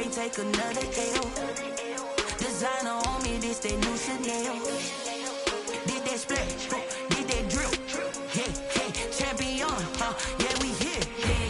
can't take another L. Designer on me, this that new Chanel. Did that splash, did that drip. Yeah, champion, yeah, we here.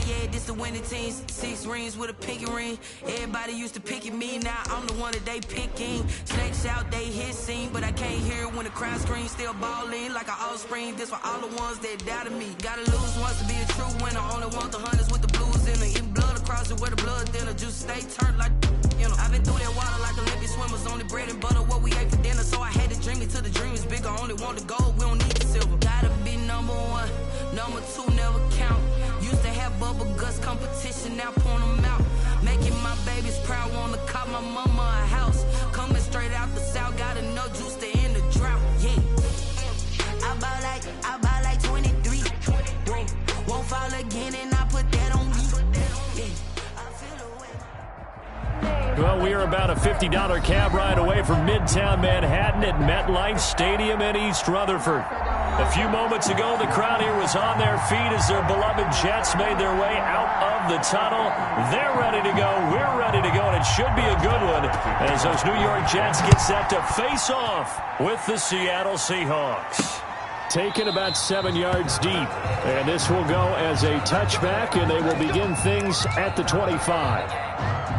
Yeah, this the winning teams. 6 rings with a pinky ring. Everybody used to pick at me, now I'm the one that they picking. Snakes out, they hit scene, but I can't hear it when the crowd screams. Still ballin' like an offspring. This for all the ones that doubted me. Gotta lose once to be a true winner. Only want the hunters with the blues in it. Eating blood across it where the blood thinner. Juice stay turned like, you know. I've been through that water like Olympic swimmers. Only bread and butter what we ate for dinner. So I had to dream it till the dream is bigger. Only want the gold, we don't need the silver. Gotta be number 1, number 2 never count. Used to have bubble guts competition, now point them out. Making my babies proud, wanna cop my mama a house. Coming straight out the south, gotta know juice to end the drought. Yeah, I buy like 23. Whoa, won't fall again, and I put that on me. Yeah, I feel away. Well, we are about a $50 cab ride away from Midtown Manhattan at MetLife Stadium in East Rutherford. A few moments ago, the crowd here was on their feet as their beloved Jets made their way out of the tunnel. They're ready to go. We're ready to go, and it should be a good one as those New York Jets get set to face off with the Seattle Seahawks. Taken about 7 yards deep, and this will go as a touchback, and they will begin things at the 25.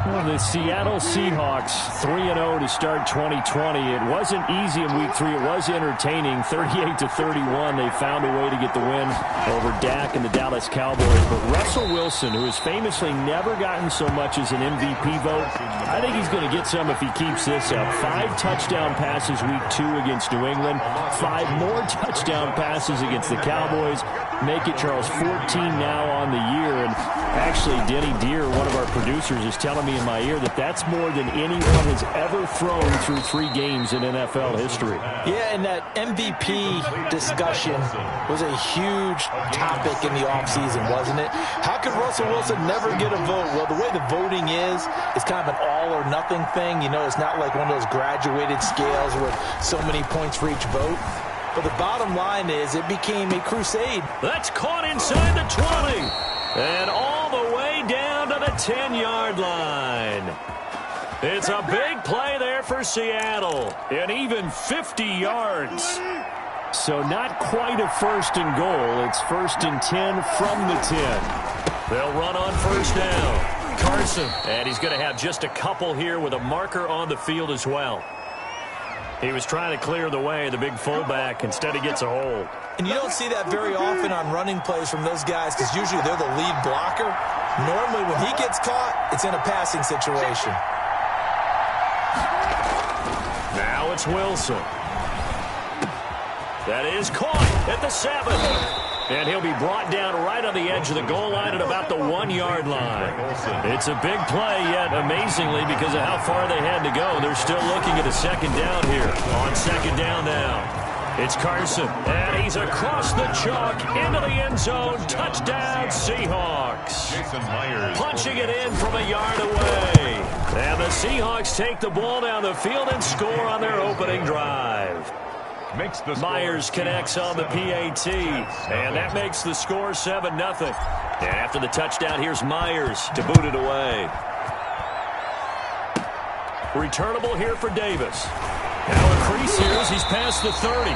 Well, the Seattle Seahawks 3-0 to start 2020. It wasn't easy in week 3. It was entertaining. 38-31. They found a way to get the win over Dak and the Dallas Cowboys. But Russell Wilson, who has famously never gotten so much as an MVP vote, I think he's going to get some if he keeps this up. 5 touchdown passes week 2 against New England. 5 more touchdown passes against the Cowboys. Make it, Charles, 14 now on the year. And actually, Denny Deere, one of our producers, is telling me in my ear that that's more than anyone has ever thrown through 3 games in NFL history. Yeah, and that MVP discussion was a huge topic in the offseason, wasn't it? How could Russell Wilson never get a vote? Well, the way the voting is kind of an all-or-nothing thing. You know, it's not like one of those graduated scales with so many points for each vote. But the bottom line is it became a crusade. That's caught inside the 20. And all the way down to the 10-yard line. It's a big play there for Seattle. And even 50 yards. So not quite a first and goal. It's 1st and 10 from the 10. They'll run on first down. Carson. And he's going to have just a couple here with a marker on the field as well. He was trying to clear the way, the big fullback. Instead, he gets a hold. And you don't see that very often on running plays from those guys because usually they're the lead blocker. Normally, when he gets caught, it's in a passing situation. Now it's Wilson. That is caught at the 7. And he'll be brought down right on the edge of the goal line at about the 1-yard line. It's a big play, yet amazingly, because of how far they had to go, they're still looking at a second down here. On second down now, it's Carson. And he's across the chalk into the end zone. Touchdown, Seahawks. Punching it in from a yard away. And the Seahawks take the ball down the field and score on their opening drive. Myers connects on the PAT, and that makes the score 7-0. And after the touchdown, here's Myers to boot it away. Returnable here for Davis. Now a crease here as he's past the 30.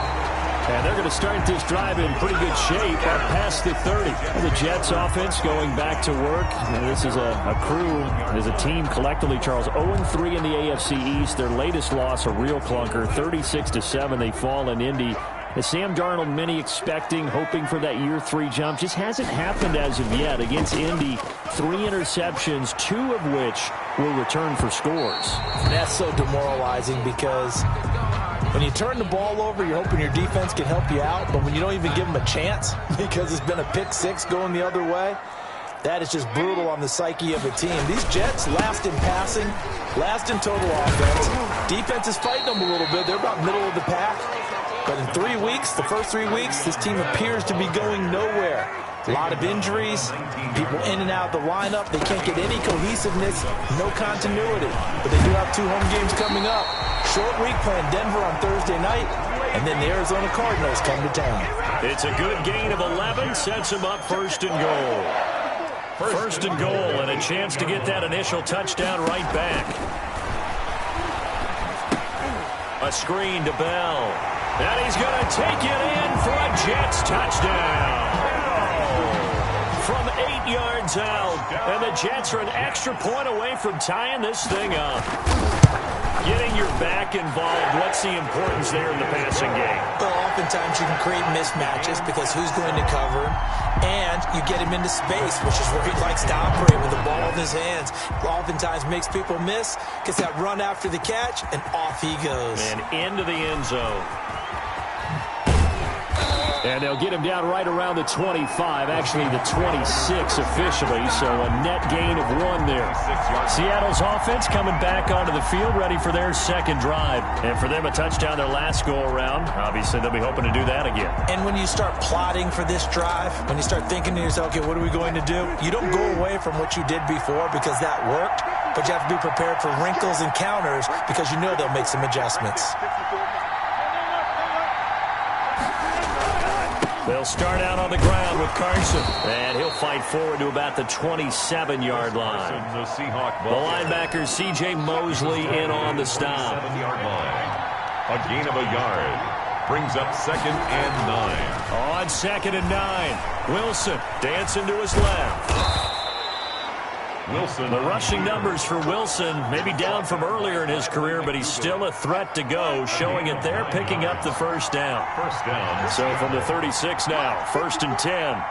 And they're going to start this drive in pretty good shape past the 30. The Jets offense going back to work. And this is a crew, as a team collectively, Charles, 0-3 in the AFC East. Their latest loss, a real clunker, 36-7. They fall in Indy. As Sam Darnold, many expecting, hoping for that year 3 jump, just hasn't happened as of yet. Against Indy, 3 interceptions, 2 of which will return for scores. That's so demoralizing because when you turn the ball over, you're hoping your defense can help you out, but when you don't even give them a chance because it's been a pick 6 going the other way, that is just brutal on the psyche of a team. These Jets last in passing, last in total offense. Defense is fighting them a little bit. They're about middle of the pack. But in 3 weeks, the first 3 weeks, this team appears to be going nowhere. A lot of injuries, people in and out of the lineup. They can't get any cohesiveness, no continuity. But they do have 2 home games coming up. Short week playing Denver on Thursday night, and then the Arizona Cardinals come to town. It's a good gain of 11, sets them up 1st and goal. First and goal, and a chance to get that initial touchdown right back. A screen to Bell. And he's going to take it in for a Jets touchdown. From 8 yards out. And the Jets are an extra point away from tying this thing up. Getting your back involved, what's the importance there in the passing game? Well, oftentimes you can create mismatches because who's going to cover him, and you get him into space, which is where he likes to operate with the ball in his hands. Oftentimes makes people miss, gets that run after the catch, and off he goes. And into the end zone. And they'll get him down right around the 25, actually the 26 officially, so a net gain of 1 there. Seattle's offense coming back onto the field, ready for their second drive. And for them, a touchdown their last go-around. Obviously, they'll be hoping to do that again. And when you start plotting for this drive, when you start thinking to yourself, okay, what are we going to do? You don't go away from what you did before because that worked, but you have to be prepared for wrinkles and counters because you know they'll make some adjustments. They'll start out on the ground with Carson. And he'll fight forward to about the 27-yard line. The linebacker, C.J. Mosley, in on the stop. 7-yard line. A gain of a yard. Brings up 2nd and 9. On 2nd and 9. Wilson dancing to his left. Wilson. The rushing numbers for Wilson may be down from earlier in his career, but he's still a threat to go, showing it there, picking up the first down. First down. So from the 36 now, 1st and 10.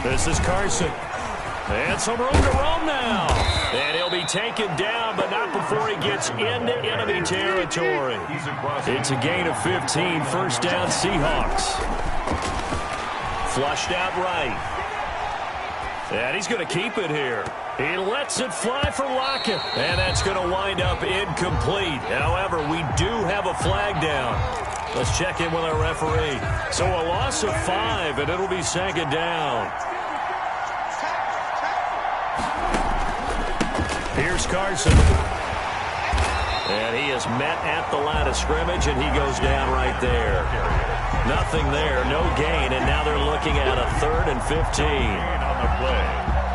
This is Carson. And some room to roam now. And he'll be taken down, but not before he gets into enemy territory. It's a gain of 15, first down Seahawks. Flushed out right. And he's going to keep it here. He lets it fly for Lockett. And that's going to wind up incomplete. However, we do have a flag down. Let's check in with our referee. So a loss of 5, and it'll be 2nd down. Here's Carson. And he is met at the line of scrimmage, and he goes down right there. Nothing there, no gain, and now they're looking at a 3rd and 15.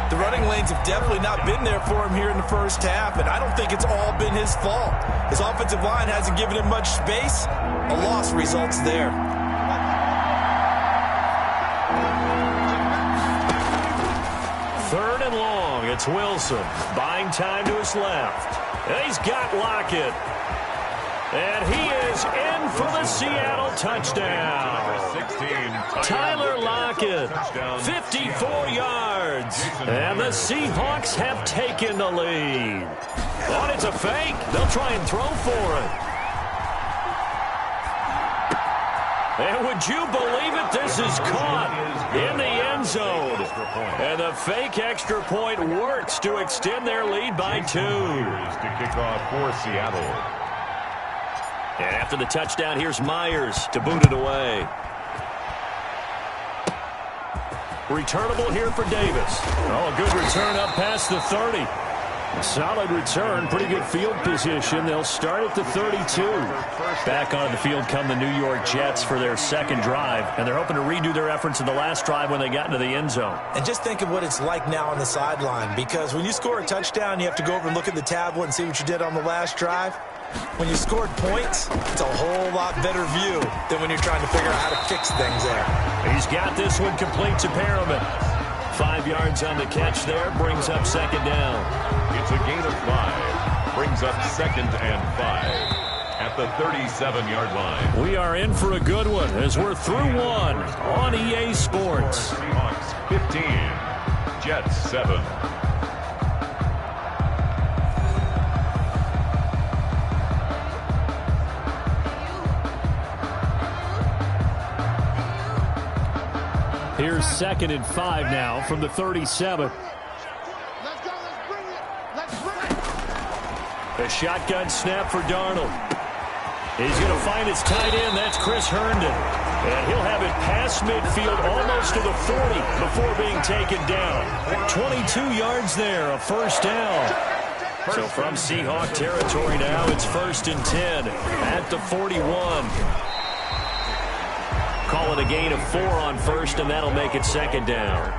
The running lanes have definitely not been there for him here in the first half, and I don't think it's all been his fault. His offensive line hasn't given him much space. A loss results there. Third and long. It's Wilson. Buying time to his left. And he's got Lockett. And he is in for the Seattle touchdown. Number 16, Tyler Lockett, 54 yards. And the Seahawks have taken the lead. Oh, it's a fake. They'll try and throw for it. And would you believe it? This is caught in the end zone. And the fake extra point works to extend their lead by 2. To kick off for Seattle. And after the touchdown, here's Myers to boot it away. Returnable here for Davis. Oh, a good return up past the 30. Solid return, pretty good field position. They'll start at the 32. Back onto the field come the New York Jets for their second drive, and they're hoping to redo their efforts in the last drive when they got into the end zone. And just think of what it's like now on the sideline, because when you score a touchdown, you have to go over and look at the tablet and see what you did on the last drive. When you scored points, it's a whole lot better view than when you're trying to figure out how to fix things there. He's got this one complete to Perriman. 5 yards on the catch there, brings up 2nd down. It's a gain of 5. Brings up 2nd and 5 at the 37-yard line. We are in for a good one as we're through 1 on EA Sports. Seahawks 15, Jets 7. Here's 2nd and 5 now from the 37. Let's go. Let's bring it. Let's bring it. A shotgun snap for Darnold. He's going to find his tight end. That's Chris Herndon. And he'll have it past midfield almost to the 40 before being taken down. 22 yards there, a first down. So from Seahawk territory now, it's 1st and 10 at the 41. Call it a gain of 4 on first, and that'll make it 2nd down.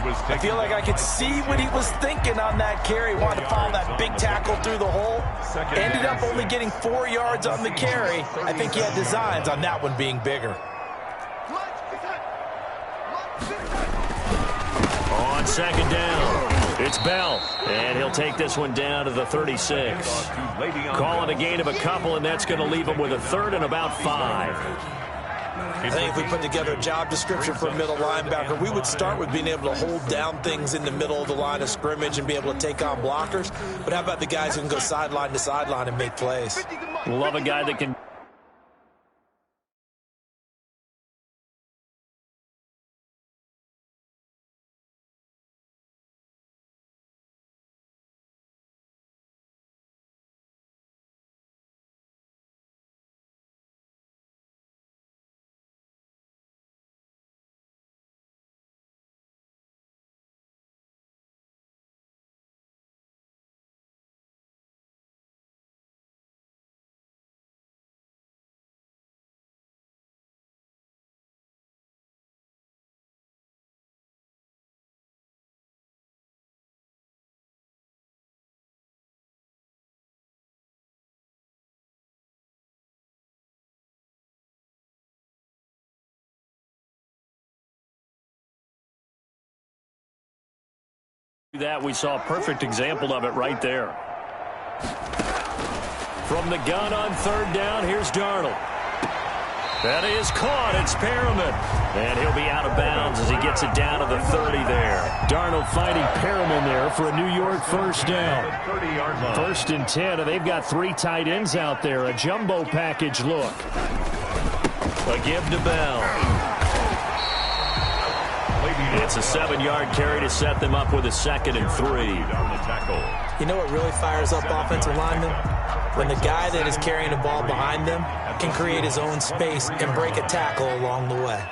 I feel like I could see what he was thinking on that carry. Wanted to follow that big tackle through the hole. Ended up only getting 4 yards on the carry. I think he had designs on that one being bigger. On second down, it's Bell, and he'll take this one down to the 36. Calling a gain of a couple, and that's going to leave him with a third and about 5. I think if we put together a job description for a middle linebacker, we would start with being able to hold down things in the middle of the line of scrimmage and be able to take on blockers. But how about the guys who can go sideline to sideline and make plays? Love a guy that can... that we saw a perfect example of it right there. From the gun on third down, here's Darnold. That is caught. It's Perriman. And he'll be out of bounds as he gets it down to the 30 there. Darnold fighting Perriman there for a New York first down. 30-yard line. 1st and 10, and they've got 3 tight ends out there. A jumbo package look. A give to Bell. It's a 7-yard carry to set them up with a 2nd and 3. You know what really fires up offensive linemen? When the guy that is carrying the ball behind them can create his own space and break a tackle along the way.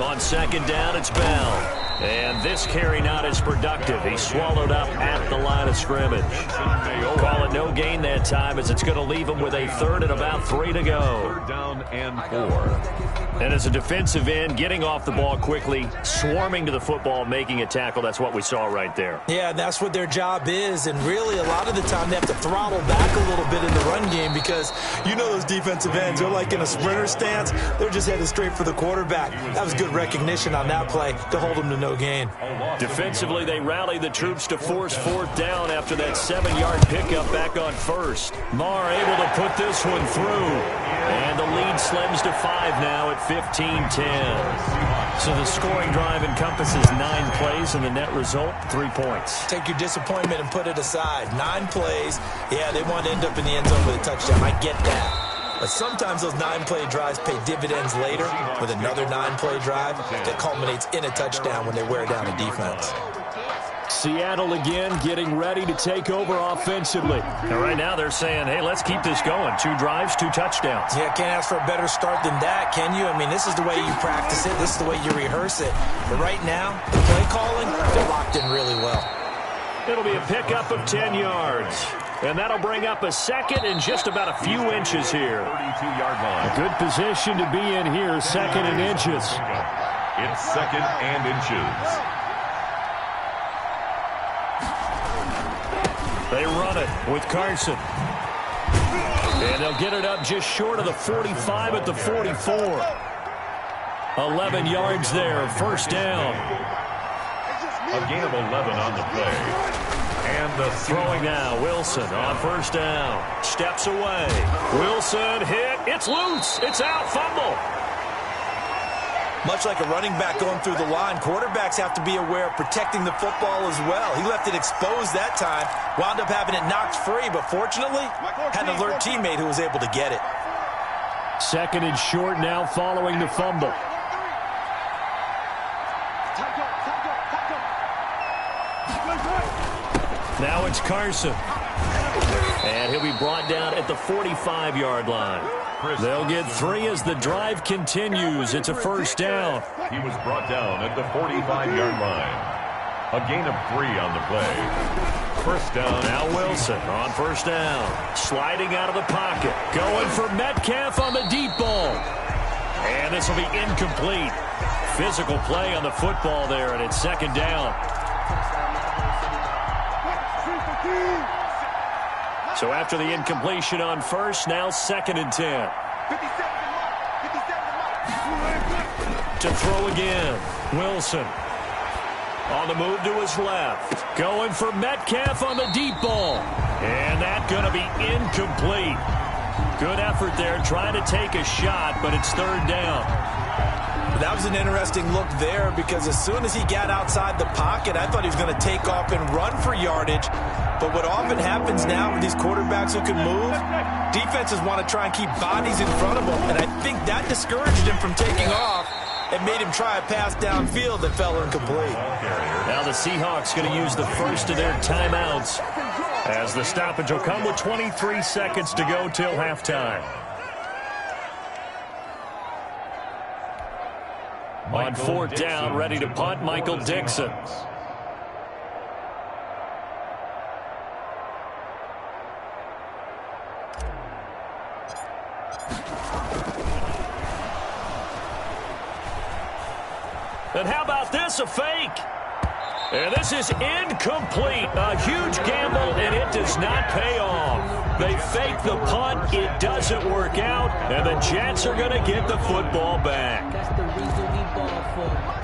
On 2nd down, it's Bell. And this carry not as productive. He swallowed up at the line of scrimmage. Call it no gain that time as it's going to leave him with a 3rd and about 3 to go. 3rd down and 4. And as a defensive end, getting off the ball quickly, swarming to the football, making a tackle, that's what we saw right there. Yeah, that's what their job is, and really a lot of the time they have to throttle back a little bit in the run game because you know those defensive ends, they're like in a sprinter stance, they're just headed straight for the quarterback. That was good recognition on that play to hold them to no gain. Defensively, they rallied the troops to force 4th down after that 7-yard pickup back on 1st. Marr able to put this one through, and the lead slims to 5 now at 15-10. So the scoring drive encompasses 9 plays, and the net result, 3 points. Take your disappointment and put it aside. 9 plays. Yeah, they want to end up in the end zone with a touchdown. I get that. But sometimes those 9-play drives pay dividends later with another 9-play drive that culminates in a touchdown when they wear down a defense. Seattle again getting ready to take over offensively. And right now they're saying, hey, let's keep this going. 2 drives, 2 touchdowns. Yeah, can't ask for a better start than that, can you? I mean, this is the way you practice it. This is the way you rehearse it. But right now, the play calling, they're locked in really well. It'll be a pickup of 10 yards. And that'll bring up a 2nd and just about a few inches here. 32-yard line. A good position to be in here, 2nd and inches. It's 2nd and inches. They run it with Carson. And they'll get it up just short of the 45 at the 44. 11 yards there, 1st down. A gain of 11 on the play. And the throwing now, Wilson on 1st down. Steps away. Wilson hit. It's loose. It's out. Fumble. Much like a running back going through the line, quarterbacks have to be aware of protecting the football as well. He left it exposed that time, wound up having it knocked free, but fortunately, had an alert teammate who was able to get it. 2nd and short now following the fumble. Now it's Carson. And he'll be brought down at the 45-yard line. They'll get 3 as the drive continues. It's a 1st down. He was brought down at the 45-yard line. A gain of 3 on the play. 1st down. Now Wilson on 1st down. Sliding out of the pocket. Going for Metcalf on the deep ball. And this will be incomplete. Physical play on the football there, and it's second down. So after the incompletion on first, now 2nd and 10. To throw again, Wilson. On the move to his left. Going for Metcalf on the deep ball. And that's going to be incomplete. Good effort there, trying to take a shot, but it's 3rd down. That was an interesting look there because as soon as he got outside the pocket, I thought he was going to take off and run for yardage. But what often happens now with these quarterbacks who can move, defenses want to try and keep bodies in front of them. And I think that discouraged him from taking off and made him try a pass downfield that fell incomplete. Now the Seahawks going to use the first of their timeouts as the stoppage will come with 23 seconds to go till halftime. On 4th down, ready to punt, Michael Dixon. And how about this, a fake? And this is incomplete. A huge gamble, and it does not pay off. They fake the punt. It doesn't work out, and the Jets are going to get the football back.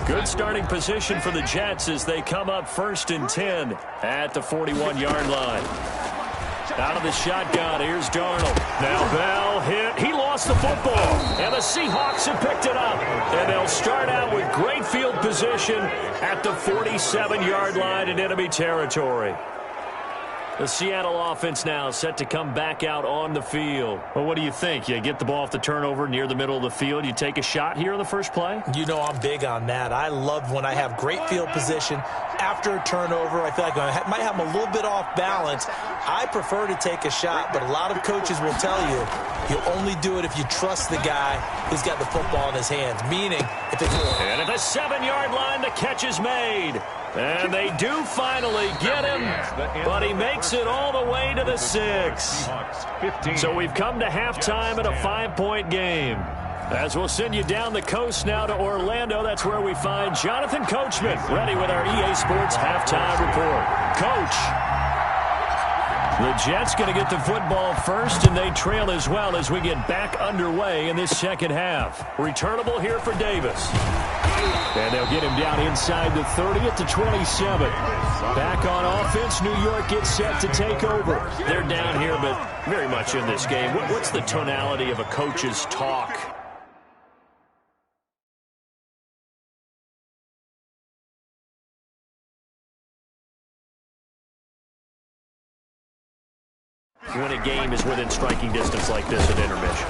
Good starting position for the Jets as they come up 1st and 10 at the 41-yard line. Out of the shotgun, here's Darnold. Now Bell hit. He lost the football, and the Seahawks have picked it up. And they'll start out with great field position at the 47-yard line in enemy territory. The Seattle offense now set to come back out on the field. Well, what do you think? You get the ball off the turnover near the middle of the field. You take a shot here on the first play? You know I'm big on that. I love when I have great field position after a turnover. I feel like I might have them a little bit off balance. I prefer to take a shot, but a lot of coaches will tell you you only do it if you trust the guy who's got the football in his hands. Meaning, if it's... And at the 7-yard line, the catch is made. And they do finally get him, but he makes it all the way to the 6. So we've come to halftime in a 5-point game. As we'll send you down the coast now to Orlando, that's where we find Jonathan Coachman, ready with our EA Sports halftime report. Coach, the Jets going to get the football first, and they trail as well as we get back underway in this second half. Returnable here for Davis. And they'll get him down inside the 30 at the 27. Back on offense, New York gets set to take over. They're down here, but very much in this game. What's the tonality of a coach's talk? When a game is within striking distance like this at intermission.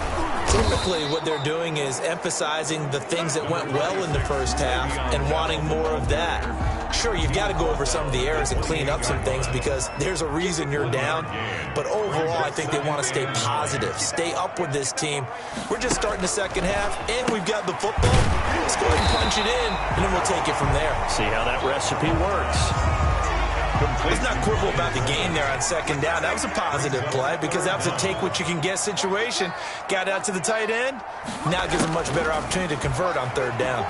Typically, what they're doing is emphasizing the things that went well in the first half and wanting more of that. Sure, you've got to go over some of the errors and clean up some things because there's a reason you're down. But overall, I think they want to stay positive, stay up with this team. We're just starting the second half, and we've got the football. Let's go ahead and punch it in, and then we'll take it from there. See how that recipe works. Let's not quibble about the game there on second down. That was a positive play because that was a take-what-you-can-get situation. Got out to the tight end. Now gives him a much better opportunity to convert on third down.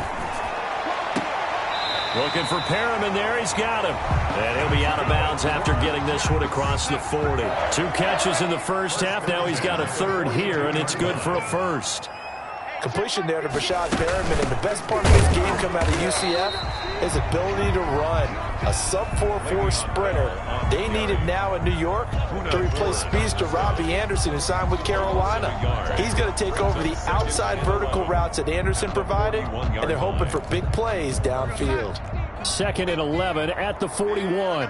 Looking for Perriman there. He's got him. And he'll be out of bounds after getting this one across the 40. 2 catches in the first half. Now he's got a third here, and it's good for a first. Completion there to Brashad Perriman, and the best part of this game coming out of UCF is ability to run. A sub-4.4 sprinter. They need him now in New York to replace speedster Robbie Anderson, who signed with Carolina. He's going to take over the outside vertical routes that Anderson provided, and they're hoping for big plays downfield. 2nd and 11 at the 41.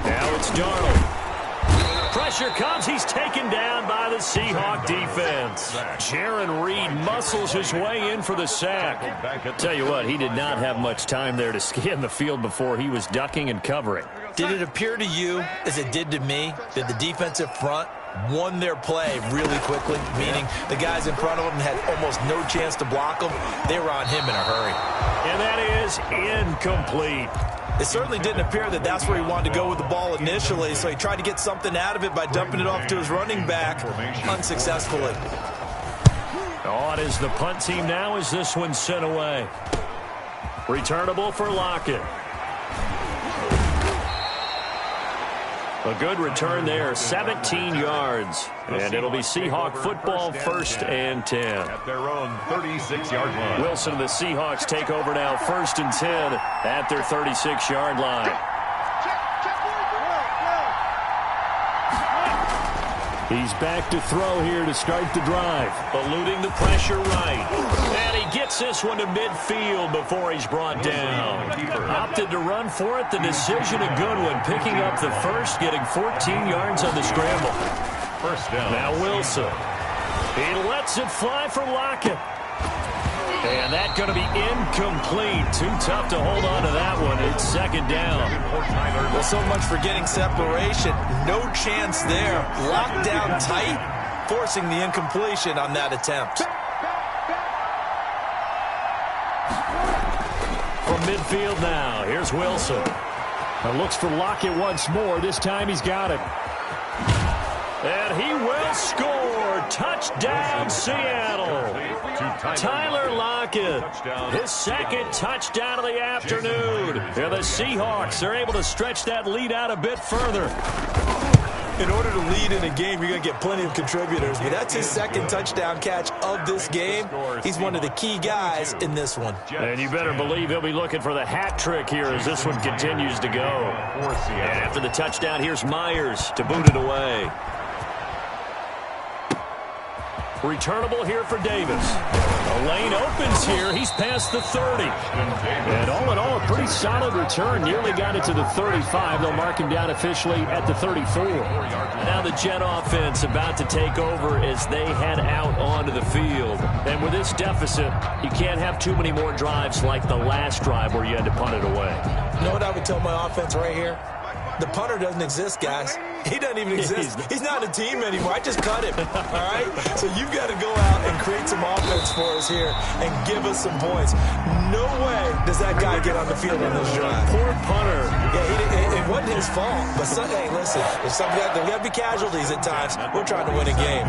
Now it's Darnold. Pressure comes. He's taken down by the Seahawk defense. Jaron Reed muscles his way in for the sack. Tell you what, he did not have much time there to scan the field before he was ducking and covering. Did it appear to you, as it did to me, that the defensive front won their play really quickly, meaning the guys in front of them had almost no chance to block them? They were on him in a hurry. And that is incomplete. It certainly didn't appear that that's where he wanted to go with the ball initially, so he tried to get something out of it by dumping it off to his running back unsuccessfully. On is the punt team now as this one's sent away. Returnable for Lockett. A good return there, 17 yards. And it'll be Seahawk football, 1st and 10. At their own 36-yard line. Wilson and the Seahawks take over now, 1st and 10 at their 36-yard line. He's back to throw here to start the drive. Eluding the pressure right. And he gets this one to midfield before he's brought down. Opted to run for it. The decision a good one. Picking up the first, getting 14 yards on the scramble. First down. Now Wilson. He lets it fly for Lockett. And that's going to be incomplete. Too tough to hold on to that one. It's 2nd down. Well, so much for getting separation. No chance there. Locked down tight, forcing the incompletion on that attempt. From midfield now, here's Wilson. And looks for Lockett once more. This time he's got it. And he will score. Touchdown, Seattle. Tyler Lockett, his 2nd touchdown of the afternoon. And the Seahawks are able to stretch that lead out a bit further. In order to lead in a game, you're going to get plenty of contributors. But that's his 2nd touchdown catch of this game. He's one of the key guys in this one. And you better believe he'll be looking for the hat trick here as this one continues to go. And after the touchdown, here's Myers to boot it away. Returnable here for Davis. A lane opens here. He's past the 30. And all in all, a pretty solid return. Nearly got it to the 35. They'll mark him down officially at the 34. Now the Jet offense about to take over as they head out onto the field. And with this deficit, you can't have too many more drives like the last drive where you had to punt it away. You know what I would tell my offense right here? The punter doesn't exist, guys. He doesn't even exist. He's not a team anymore. I just cut him. All right? So you've got to go out and create some offense for us here and give us some points. No way does that guy get on the field on this drive. Poor punter. Yeah, it wasn't his fault. But, hey, listen, there's got to be casualties at times. We're trying to win a game.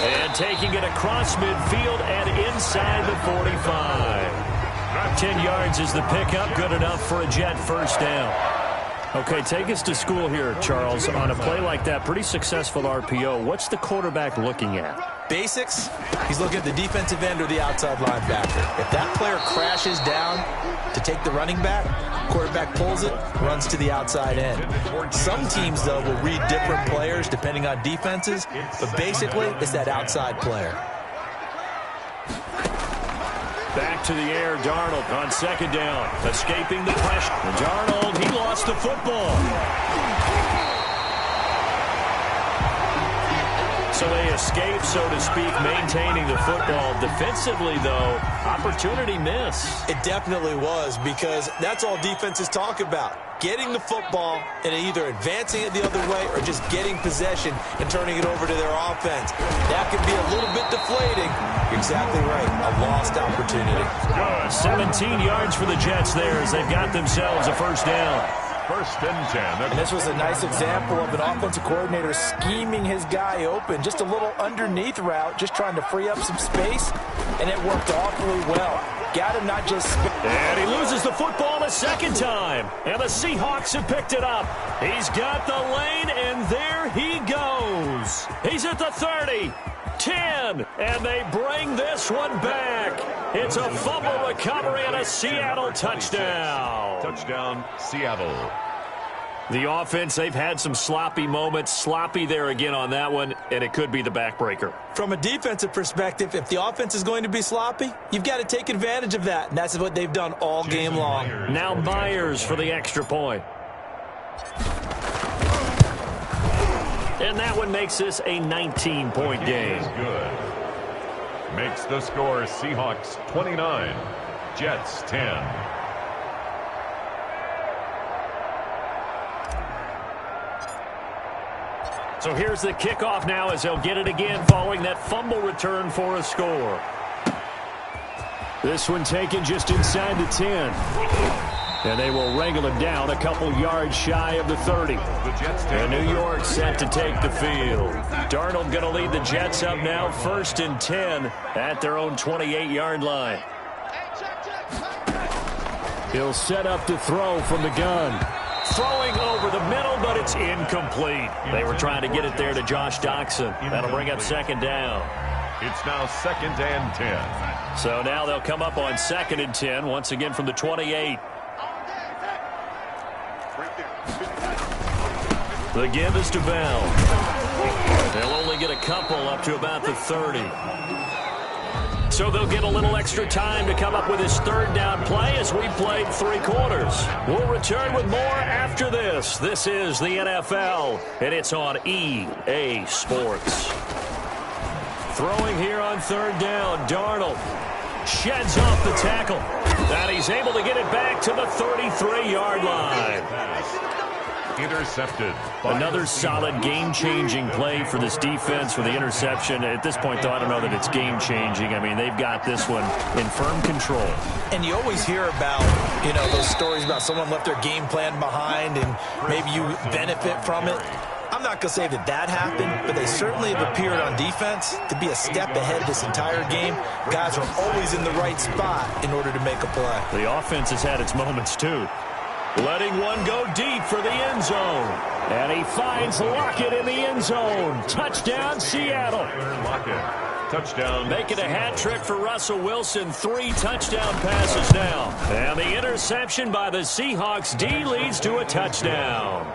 And taking it across midfield and inside the 45. 10 yards is the pickup. Good enough for a Jet 1st down. Okay, take us to school here, Charles. On a play like that, pretty successful RPO. What's the quarterback looking at? Basics, he's looking at the defensive end or the outside linebacker. If that player crashes down to take the running back, quarterback pulls it, runs to the outside end. Some teams, though, will read different players depending on defenses, but basically it's that outside player. Back to the air, Darnold on 2nd down, escaping the pressure. Darnold, he lost the football. So they escape, so to speak, maintaining the football. Defensively, though, opportunity miss. It definitely was, because that's all defenses talk about. Getting the football and either advancing it the other way or just getting possession and turning it over to their offense. That can be a little bit deflating. You're exactly right. A lost opportunity. 17 yards for the Jets there as they've got themselves a 1st down. 1st and 10. And this was a nice example of an offensive coordinator scheming his guy open. Just a little underneath route, just trying to free up some space, and it worked awfully well. Got him not just... And he loses the football a 2nd time. And the Seahawks have picked it up. He's got the lane, and there he goes. He's at the 30. 10, and they bring this one back. It's a fumble recovery and a Seattle touchdown. Touchdown, Seattle. The offense, they've had some sloppy moments. Sloppy there again on that one, and it could be the backbreaker. From a defensive perspective, if the offense is going to be sloppy, you've got to take advantage of that, and that's what they've done all game long. Now Myers for the extra point. And that one makes this a 19-point game. Good. Makes the score Seahawks 29, Jets 10. So here's the kickoff now as they'll get it again following that fumble return for a score. This one taken just inside the 10. And they will wrangle it down a couple yards shy of the 30. And New York set to take the field. Darnold going to lead the Jets up now, 1st and 10 at their own 28-yard line. He'll set up to throw from the gun. Throwing over the middle, but it's incomplete. They were trying to get it there to Josh Doxson. That'll bring up 2nd down. It's now 2nd and 10. So now they'll come up on 2nd and 10, once again from the 28. The give is to Bell. They'll only get a couple up to about the 30. So they'll get a little extra time to come up with his 3rd down play as we played 3 quarters. We'll return with more after this. This is the NFL, and it's on EA Sports. Throwing here on 3rd down, Darnold sheds off the tackle. And he's able to get it back to the 33-yard line. Intercepted. Another solid game-changing play for this defense with the interception. At this point, though, I don't know that it's game-changing. I mean, they've got this one in firm control. And you always hear about, those stories about someone left their game plan behind and maybe you benefit from it. I'm not going to say that happened, but they certainly have appeared on defense to be a step ahead this entire game. Guys are always in the right spot in order to make a play. The offense has had its moments, too. Letting one go deep for the end zone. And he finds Lockett in the end zone. Touchdown, Seattle. Lockett. Touchdown. Making a hat trick for Russell Wilson. 3 touchdown passes now. And the interception by the Seahawks D leads to a touchdown.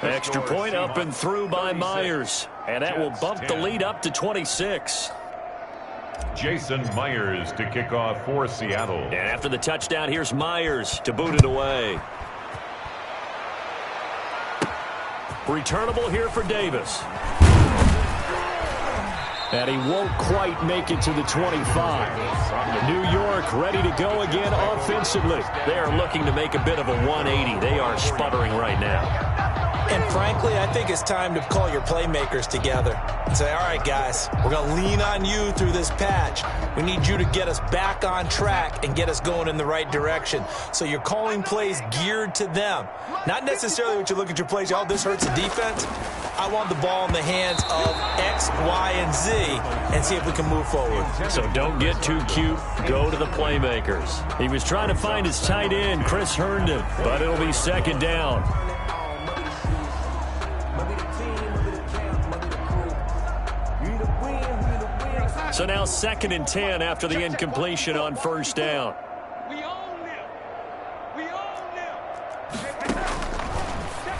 Extra point up and through by Myers. And that will bump the lead up to 26. Jason Myers to kick off for Seattle. And after the touchdown, here's Myers to boot it away. Returnable here for Davis. And he won't quite make it to the 25. New York ready to go again offensively. They are looking to make a bit of a 180. They are sputtering right now. And frankly, I think it's time to call your playmakers together and say, all right, guys, we're going to lean on you through this patch. We need you to get us back on track and get us going in the right direction. So you're calling plays geared to them. Not necessarily what you look at your plays, oh, this hurts the defense. I want the ball in the hands of X, Y, and Z and see if we can move forward. So don't get too cute. Go to the playmakers. He was trying to find his tight end, Chris Herndon, but it'll be 2nd down. So now 2nd and 10 after the incompletion on 1st down.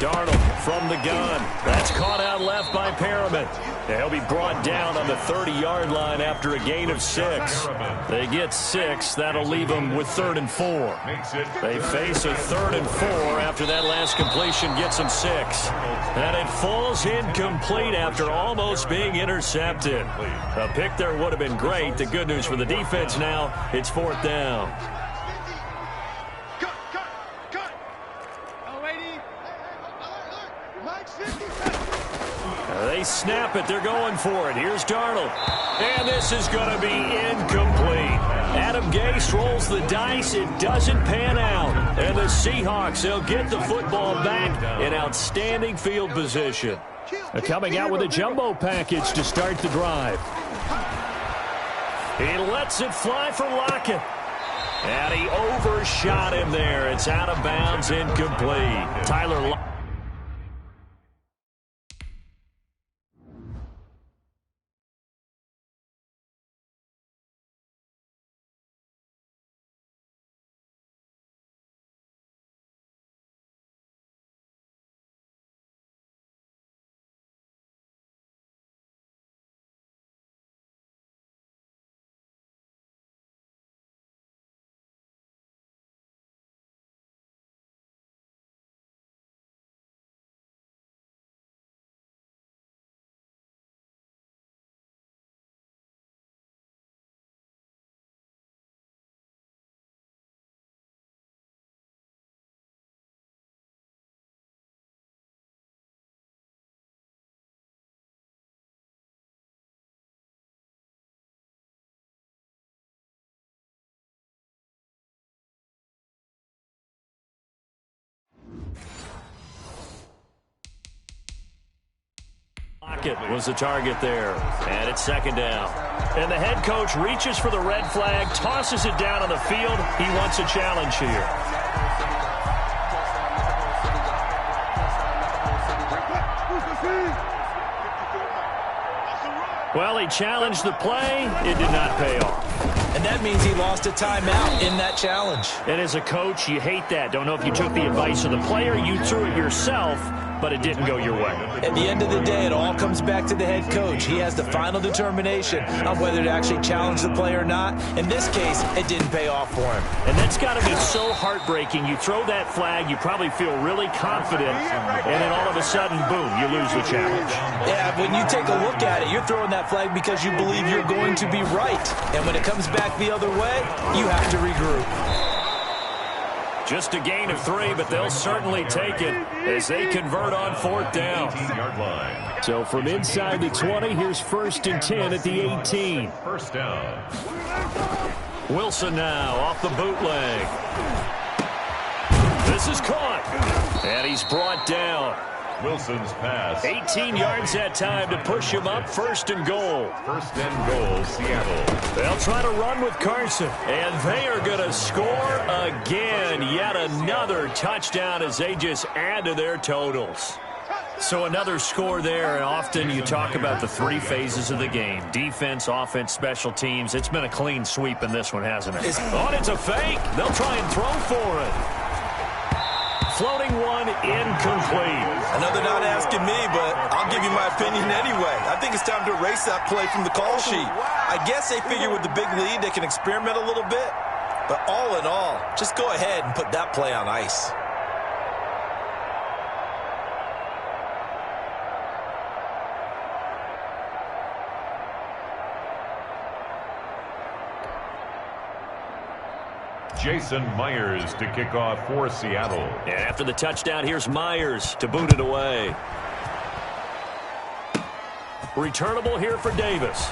Darnold from the gun. That's caught out left by Perriman. He'll be brought down on the 30-yard line after a gain of 6. They get 6. That'll leave them with 3rd and 4. They face a 3rd and 4 after that last completion gets them 6. And it falls incomplete after almost being intercepted. A pick there would have been great. The good news for the defense now, it's 4th down. They snap it. They're going for it. Here's Darnold. And this is going to be incomplete. Adam Gase rolls the dice. It doesn't pan out. And the Seahawks, they'll get the football back in outstanding field position. They're coming out with a jumbo package to start the drive. He lets it fly for Lockett. And he overshot him there. It's out of bounds, incomplete. Tyler Lockett. Lockett was the target there. And it's second down. And the head coach reaches for the red flag, tosses it down on the field. He wants a challenge here. Well, he challenged the play. It did not pay off. And that means he lost a timeout in that challenge. And as a coach, you hate that. Don't know if you took the advice of the player, you threw it yourself, but it didn't go your way. At the end of the day, it all comes back to the head coach. He has the final determination on whether to actually challenge the play or not. In this case, it didn't pay off for him. And that's got to be so heartbreaking. You throw that flag, you probably feel really confident, and then all of a sudden, boom, you lose the challenge. Yeah, when you take a look at it, you're throwing that flag because you believe you're going to be right. And when it comes back the other way, you have to regroup. Just a gain of 3, but they'll certainly take it as they convert on 4th down. So from inside the 20, here's 1st and 10 at the 18. First down. Wilson now off the bootleg. This is caught. And he's brought down. Wilson's pass. 18 yards that time to push him up. 1st and goal. 1st and goal, Seattle. They'll try to run with Carson. And they are going to score again. Yet another touchdown as they just add to their totals. So another score there, and often you talk about the 3 phases of the game. Defense, offense, special teams. It's been a clean sweep in this one, hasn't it? It's a fake. They'll try and throw for it. Floating one, incomplete. Another not asking me, but I'll give you my opinion anyway. I think it's time to erase that play from the call sheet. I guess they figure with the big lead they can experiment a little bit. But all in all, just go ahead and put that play on ice. Jason Myers to kick off for Seattle. And after the touchdown, here's Myers to boot it away. Returnable here for Davis.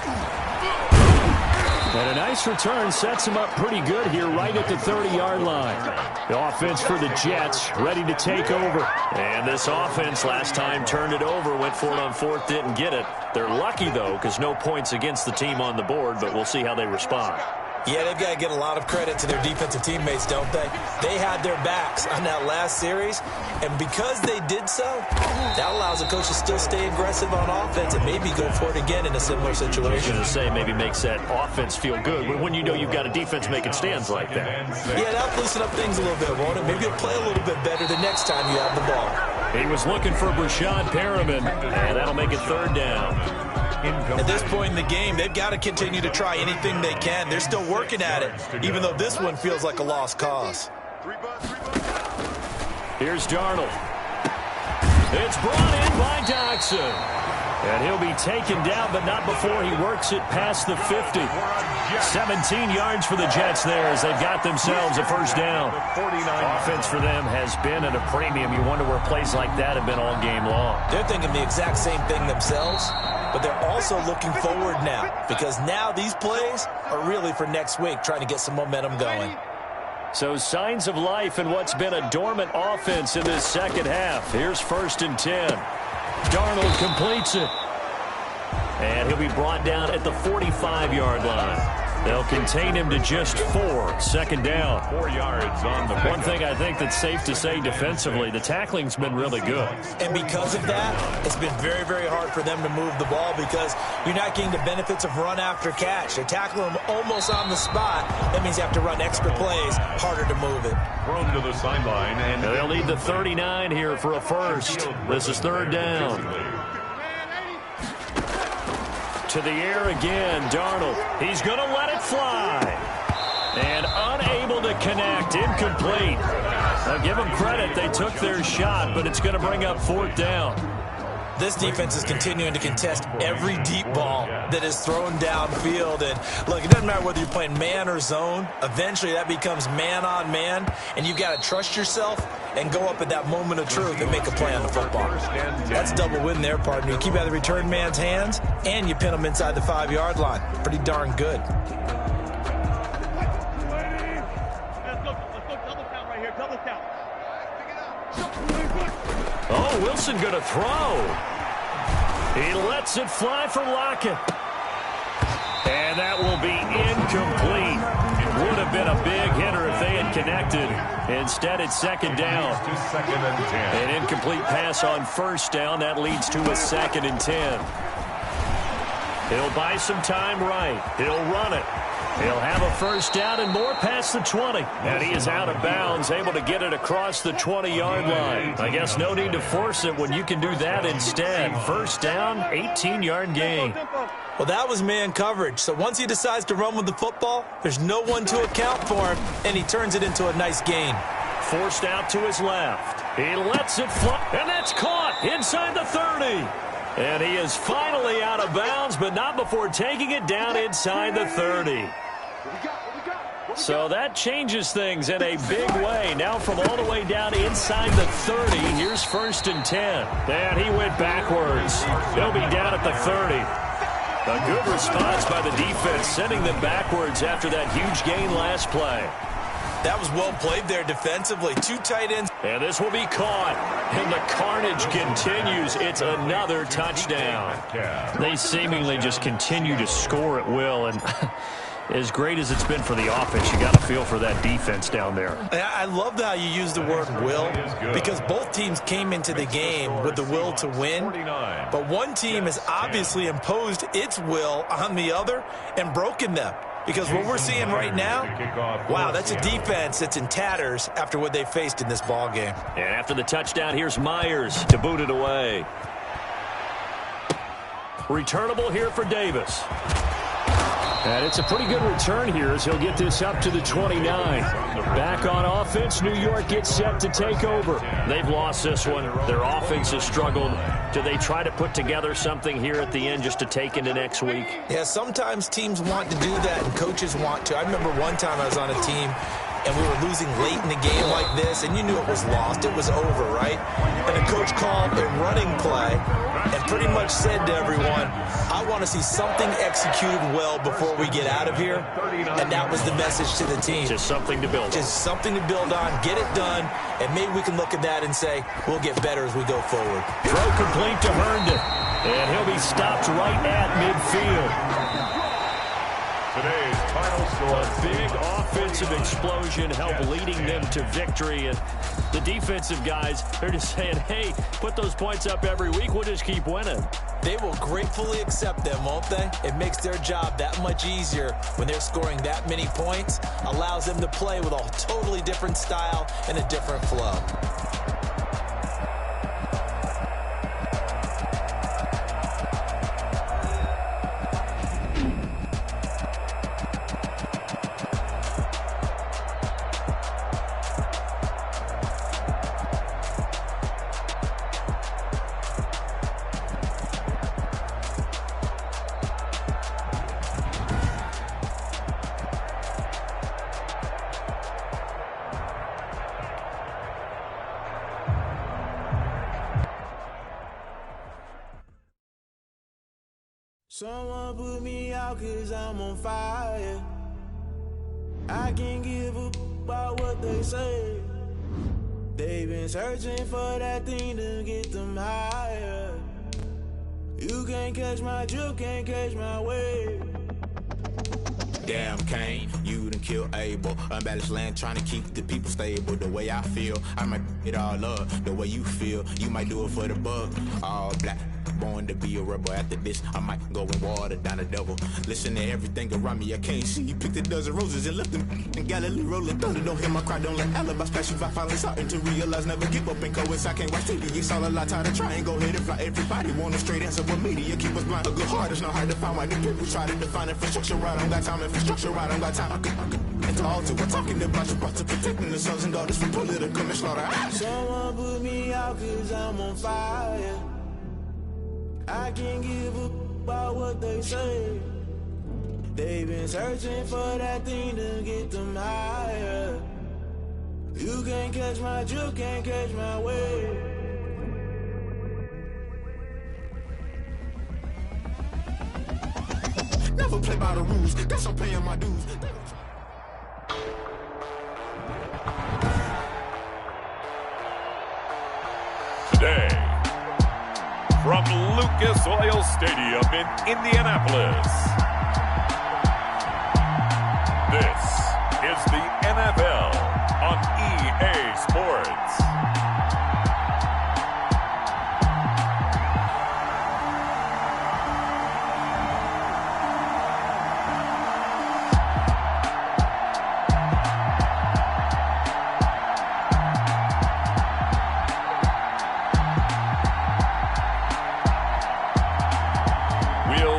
And a nice return sets him up pretty good here right at the 30-yard line. The offense for the Jets ready to take over. And this offense last time turned it over, went for it on 4th, didn't get it. They're lucky, though, because no points against the team on the board, but we'll see how they respond. Yeah, they've got to get a lot of credit to their defensive teammates, don't they? They had their backs on that last series, and because they did so, that allows the coach to still stay aggressive on offense and maybe go for it again in a similar situation. I was going to say maybe makes that offense feel good when you know you've got a defense making stands like that. Yeah, that'll loosen up things a little bit, won't it? Maybe you'll play a little bit better the next time you have the ball. He was looking for Brashad Perriman, and that'll make it 3rd down. At this point in the game, they've got to continue to try anything they can. They're still working at it, even though this one feels like a lost cause. Here's Darnold. It's brought in by Dodson. And he'll be taken down, but not before he works it past the 50. 17 yards for the Jets there as they've got themselves a 1st down. Offense for them has been at a premium. You wonder where plays like that have been all game long. They're thinking the exact same thing themselves, but they're also looking forward now because now these plays are really for next week, trying to get some momentum going. So signs of life in what's been a dormant offense in this second half. Here's 1st and 10. Darnold completes it. And he'll be brought down at the 45-yard line. They'll contain him to just 4. 2nd down. 4 yards on the pickup. One thing I think that's safe to say defensively, the tackling's been really good. And because of that, it's been very, very hard for them to move the ball because you're not getting the benefits of run after catch. They're tackling them almost on the spot. That means you have to run extra plays, harder to move it. Thrown to the sideline. And they'll need the 39 here for a 1st. This is 3rd down. To the air again, Darnold. He's going to let it fly. And unable to connect, incomplete. Now give them credit, they took their shot, but it's going to bring up 4th down. This defense is continuing to contest every deep ball that is thrown downfield. And look, it doesn't matter whether you're playing man or zone. Eventually that becomes man on man, and you've got to trust yourself and go up at that moment of truth and make a play on the football. That's double win there, partner. You keep out of the return man's hands, and you pin them inside the 5-yard line. Pretty darn good. Oh, Wilson going to throw. He lets it fly for Lockett. And that will be incomplete. It would have been a big hitter if they had connected. Instead, it's second down. Second and 10. An incomplete pass on first down. That leads to a 2nd and 10. He'll buy some time right. He'll run it. He'll have a first down and more past the 20. And he is out of bounds, able to get it across the 20-yard line. I guess no need to force it when you can do that instead. First down, 18-yard gain. Well, that was man coverage. So once he decides to run with the football, there's no one to account for him, and he turns it into a nice gain. Forced out to his left. He lets it fly, and that's caught inside the 30. And he is finally out of bounds, but not before taking it down inside the 30. So that changes things in a big way. Now from all the way down inside the 30, here's 1st and 10. And he went backwards. He'll be down at the 30. A good response by the defense, sending them backwards after that huge gain last play. That was well played there defensively. 2 tight ends. And this will be caught. And the carnage continues. It's another touchdown. They seemingly just continue to score at will. And as great as it's been for the offense, you got to feel for that defense down there. I love how you use the word will, because both teams came into the game with the will to win. But one team has obviously imposed its will on the other and broken them. Because what we're seeing right now, wow, that's a defense that's in tatters after what they faced in this ball game. And after the touchdown, here's Myers to boot it away. Returnable here for Davis. And it's a pretty good return here as he'll get this up to the 29. Back on offense, New York gets set to take over. They've lost this one. Their offense has struggled. Do they try to put together something here at the end just to take into next week? Yeah, sometimes teams want to do that and coaches want to. I remember one time I was on a team and we were losing late in the game like this, and you knew it was lost. It was over, right? And the coach called a running play and pretty much said to everyone, I want to see something executed well before we get out of here. And that was the message to the team. Just something to build on. Just something to build on, get it done, and maybe we can look at that and say, we'll get better as we go forward. Throw complete to Herndon. And he'll be stopped right at midfield. Today's final score. A big offensive explosion helped leading them to victory. And the defensive guys, they're just saying, hey, put those points up every week. We'll just keep winning. They will gratefully accept them, won't they? It makes their job that much easier when they're scoring that many points. Allows them to play with a totally different style and a different flow. Someone put me out 'cause I'm on fire. I can't give a about what they say. They've been searching for that thing to get them higher. You can't catch my drift, can't catch my wave. Damn, Kane, you done killed Abel. Unbalanced land, trying to keep the people stable. The way I feel, I might it all up. The way you feel, you might do it for the buck. All black, born to be a rebel. After this, I might go and water down the devil. Listen to everything around me, I can't see. You picked a dozen roses and left them in Galilee rolling thunder. Don't hear my cry, don't let alibi splash you. I finally starting to realize, never give up and coincide. I can't watch TV, it's all a lot. Tired of trying, go ahead and fly. Everybody want a straight answer, but media keep us blind. A good heart is not hard to find. Why the people try to define infrastructure right? I don't got time, infrastructure right? I don't got time. I could. And to all to we're talking about you, about to protecting the sons and daughters from political manslaughter. Someone put me out 'cause I'm on fire. I can't give a about what they say. They've been searching for that thing to get them higher. You can't catch my drift, can't catch my wave. Never play by the rules, guess I'm paying my dues. Today, from Lucas Oil Stadium in Indianapolis. This is the NFL on EA Sports.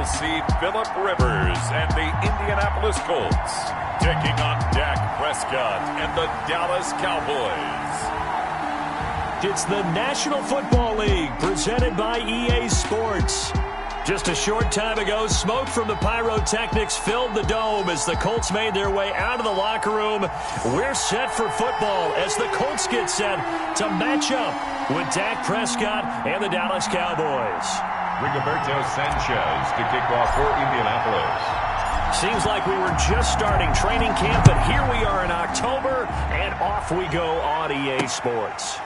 See Phillip Rivers and the Indianapolis Colts taking on Dak Prescott and the Dallas Cowboys. It's the National Football League presented by EA Sports. Just a short time ago, smoke from the pyrotechnics filled the dome as the Colts made their way out of the locker room. We're set for football as the Colts get set to match up with Dak Prescott and the Dallas Cowboys. Rigoberto Sanchez to kick off for Indianapolis. Seems like we were just starting training camp, but here we are in October, and off we go on EA Sports.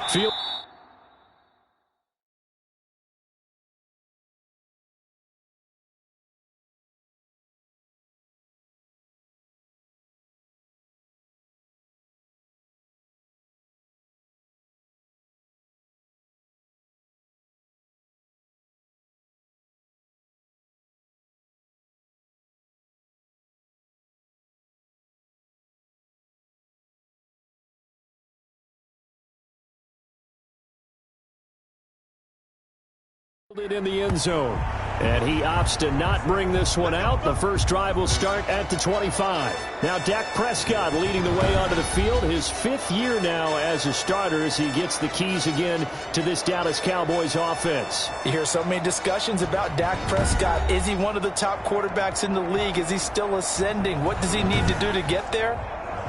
In the end zone, and he opts to not bring this one out. The first drive will start at the 25. Now Dak Prescott leading the way onto the field, his 5th year now as a starter as he gets the keys again to this Dallas Cowboys offense. You hear so many discussions about Dak Prescott. Is he one of the top quarterbacks in the league? Is he still ascending? What does he need to do to get there?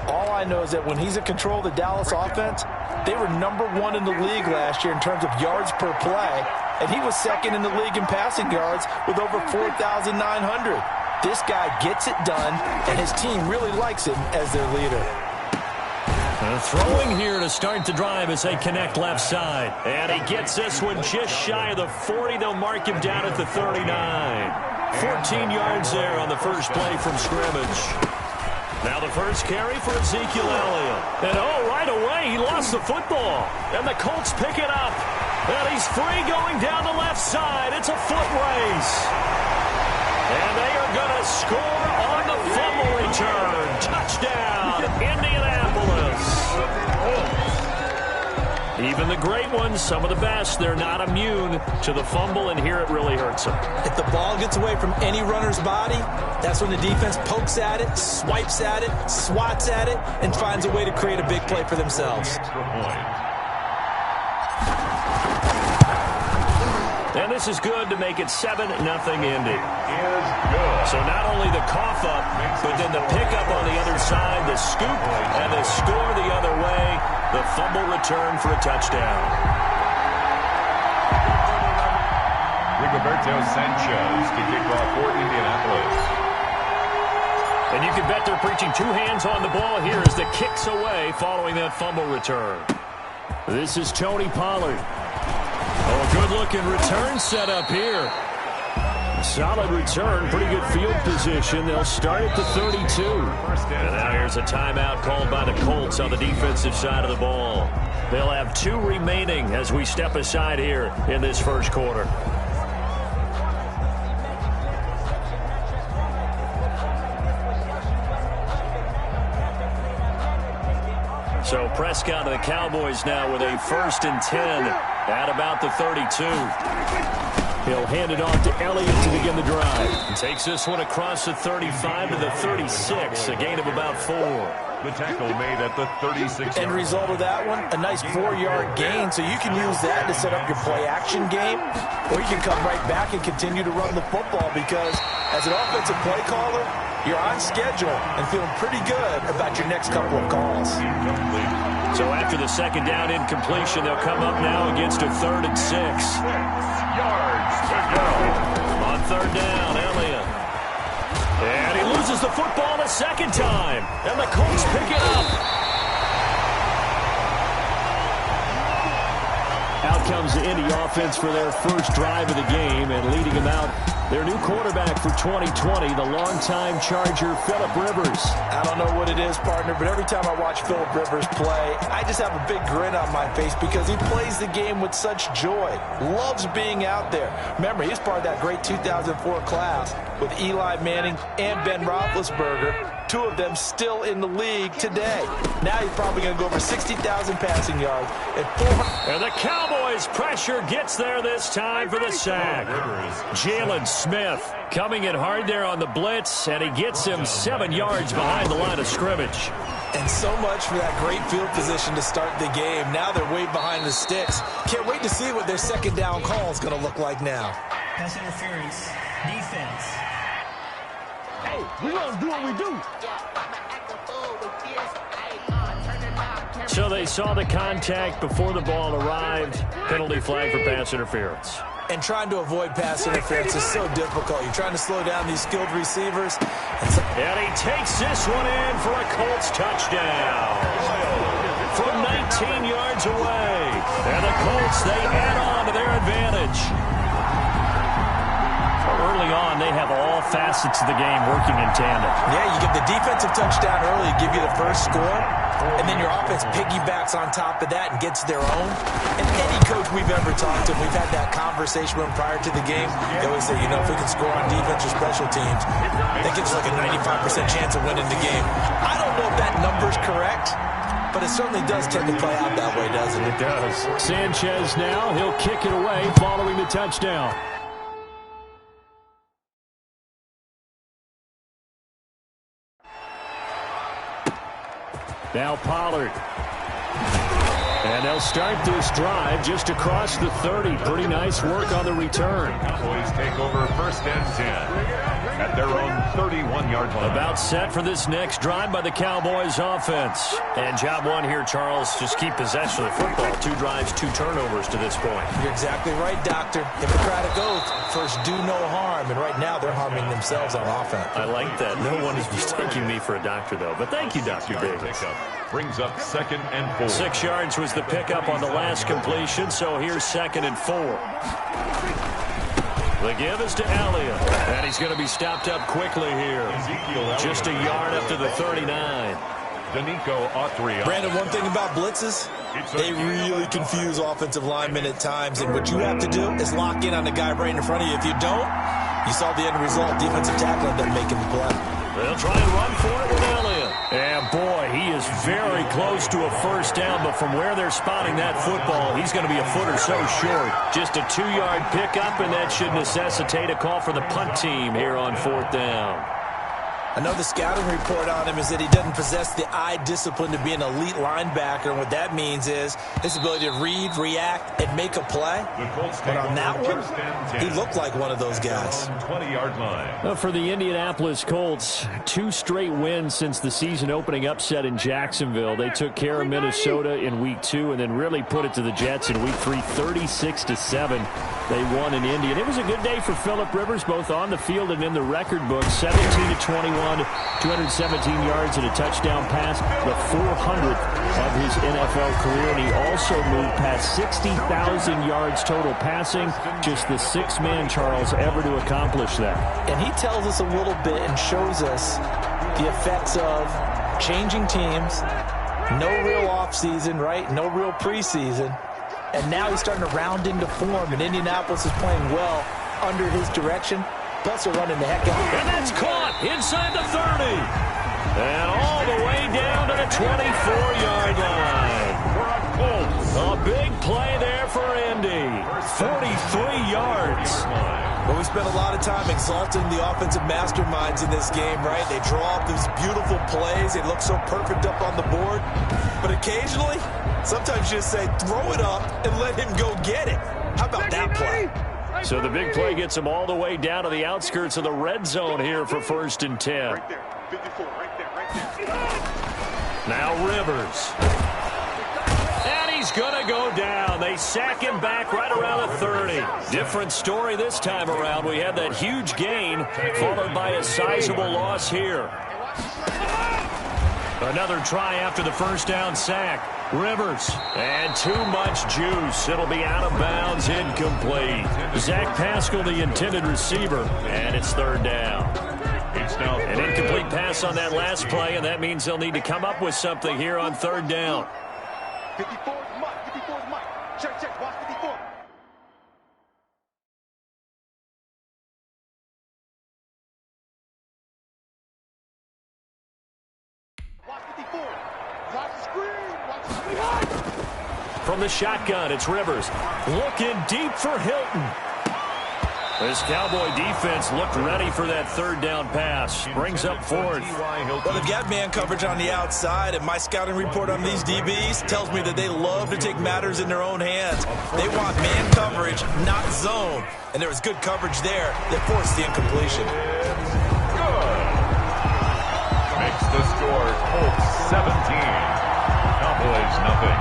All I know is that when he's in control of the Dallas offense, they were #1 in the league last year in terms of yards per play, and he was 2nd in the league in passing yards with over 4,900. This guy gets it done, and his team really likes him as their leader. Throwing here to start the drive as they connect left side. And he gets this one just shy of the 40. They'll mark him down at the 39. 14 yards there on the first play from scrimmage. Now the first carry for Ezekiel Elliott. And right away he lost the football. And the Colts pick it up. And he's free going down the left side. It's a foot race. And they are going to score on the fumble return. Touchdown, Indianapolis. Even the great ones, some of the best, they're not immune to the fumble, and here it really hurts them. If the ball gets away from any runner's body, that's when the defense pokes at it, swipes at it, swats at it, and finds a way to create a big play for themselves. And this is good to make it 7-0 Indy. So not only the cough up, but then the pickup on the other side, the scoop, and the score the other way, the fumble return for a touchdown. Rigoberto Sanchez to kick off for Indianapolis. And you can bet they're preaching 2 hands on the ball here as the kick's away following that fumble return. This is Tony Pollard. Good-looking return set up here. Solid return, pretty good field position. They'll start at the 32. And now here's a timeout called by the Colts on the defensive side of the ball. They'll have 2 remaining as we step aside here in this first quarter. So Prescott and the Cowboys now with a 1st and 10 at about the 32. He'll hand it off to Elliott to begin the drive. He takes this one across the 35 to the 36, a gain of about 4. The tackle made at the 36. End result of that one, a nice 4-yard gain, so you can use that to set up your play-action game, or you can come right back and continue to run the football because as an offensive play caller, you're on schedule and feeling pretty good about your next couple of calls. So after the 2nd down incompletion, they'll come up now against a 3rd and 6. 6 yards to go. On 3rd down, Elliott. And he loses the football a 2nd time. And the Colts pick it up. Out comes the Indy offense for their first drive of the game, and leading them out, their new quarterback for 2020, the longtime Charger, Phillip Rivers. I don't know what it is, partner, but every time I watch Phillip Rivers play, I just have a big grin on my face because he plays the game with such joy. Loves being out there. Remember, he's part of that great 2004 class with Eli Manning and Ben Roethlisberger. Two of them still in the league today. Now he's probably going to go over 60,000 passing yards and 400. And the Cowboys' pressure gets there this time for the sack. Jalen Smith coming in hard there on the blitz, and he gets him 7 yards behind the line of scrimmage. And so much for that great field position to start the game. Now they're way behind the sticks. Can't wait to see what their second down call is going to look like now. Pass interference. Defense. Hey, we gonna do what we do. So they saw the contact before the ball arrived. Penalty flag for pass interference. And trying to avoid pass interference is so difficult. You're trying to slow down these skilled receivers. And he takes this one in for a Colts touchdown. From 19 yards away. And the Colts, they add on to their advantage. Early on, they have all facets of the game working in tandem. Yeah, you get the defensive touchdown early, give you the first score, and then your offense piggybacks on top of that and gets their own. And any coach we've ever talked to, we've had that conversation with them prior to the game. They always say, you know, if we can score on defense or special teams, that gives us like a 95% chance of winning the game. I don't know if that number's correct, but it certainly does tend to play out that way, doesn't it? It does. Sanchez now, he'll kick it away following the touchdown. Now Pollard. And they'll start this drive just across the 30. Pretty nice work on the return. Cowboys take over first and 10 at their own 31-yard line. About set for this next drive by the Cowboys offense. And job one here, Charles, just keep possession of the football. 2 drives, 2 turnovers to this point. You're exactly right, Doctor. Hippocratic oath, first do no harm. And right now they're harming themselves on offense. I like that. No one is mistaking me for a doctor, though. But thank you, Dr. Davis. Brings up 2nd and 4. 6 yards was the pickup on the last completion, so here's 2nd and 4. The give is to Elliott, and he's going to be stopped up quickly here. Just a yard up to the 39. Danico Autry. Brandon, one thing about blitzes, they really confuse offensive linemen at times, and what you have to do is lock in on the guy right in front of you. If you don't, you saw the end result. Defensive tackle ended up making the play. They'll try and run for it with Elliott. And boy, he is very close to a first down, but from where they're spotting that football, he's going to be a foot or so short. Just a 2-yard pickup, and that should necessitate a call for the punt team here on 4th down. Another scouting report on him is that he doesn't possess the eye discipline to be an elite linebacker. And what that means is his ability to read, react, and make a play. But on that one, he looked like one of those guys. 20-yard line. Well, for the Indianapolis Colts, 2 straight wins since the season opening upset in Jacksonville. They took care of Minnesota in Week 2 and then really put it to the Jets in Week 3, 36-7. They won in Indy. And it was a good day for Phillip Rivers, both on the field and in the record book. 17-21. 217 yards and a touchdown pass, the 400th of his NFL career. And he also moved past 60,000 yards total passing. Just the 6th man, Charles, ever to accomplish that. And he tells us a little bit and shows us the effects of changing teams, no real offseason, right? No real preseason. And now he's starting to round into form, and Indianapolis is playing well under his direction. Plus, they're running the heck out. And that's caught inside the 30. And all the way down to the 24-yard line. A big play there for Indy. 43 yards. Well, we spent a lot of time exalting the offensive masterminds in this game, right? They draw up these beautiful plays. They look so perfect up on the board. But occasionally, sometimes you just say, throw it up and let him go get it. How about that play? So the big play gets him all the way down to the outskirts of the red zone here for 1st and 10. Right there. 54, right there, right there. Now Rivers. And he's going to go down. They sack him back right around the 30. Different story this time around. We had that huge gain followed by a sizable loss here. Another try after the first down sack. Rivers, and too much juice. It'll be out of bounds, incomplete. Zach Pascal, the intended receiver, and it's third down. An incomplete pass on that last play, and that means they'll need to come up with something here on third down. 54 is Mike. 54 is Mike. Check. Watch 54. Watch 54. Watch the screen. Watch the screen. From the shotgun, it's Rivers. Looking deep for Hilton. This Cowboy defense looked ready for that third down pass. Brings up fourth. Well, they've got man coverage on the outside, and my scouting report on these DBs tells me that they love to take matters in their own hands. They want man coverage, not zone. And there was good coverage there that forced the incompletion. Good. Makes the score Colts 17. Cowboys nothing.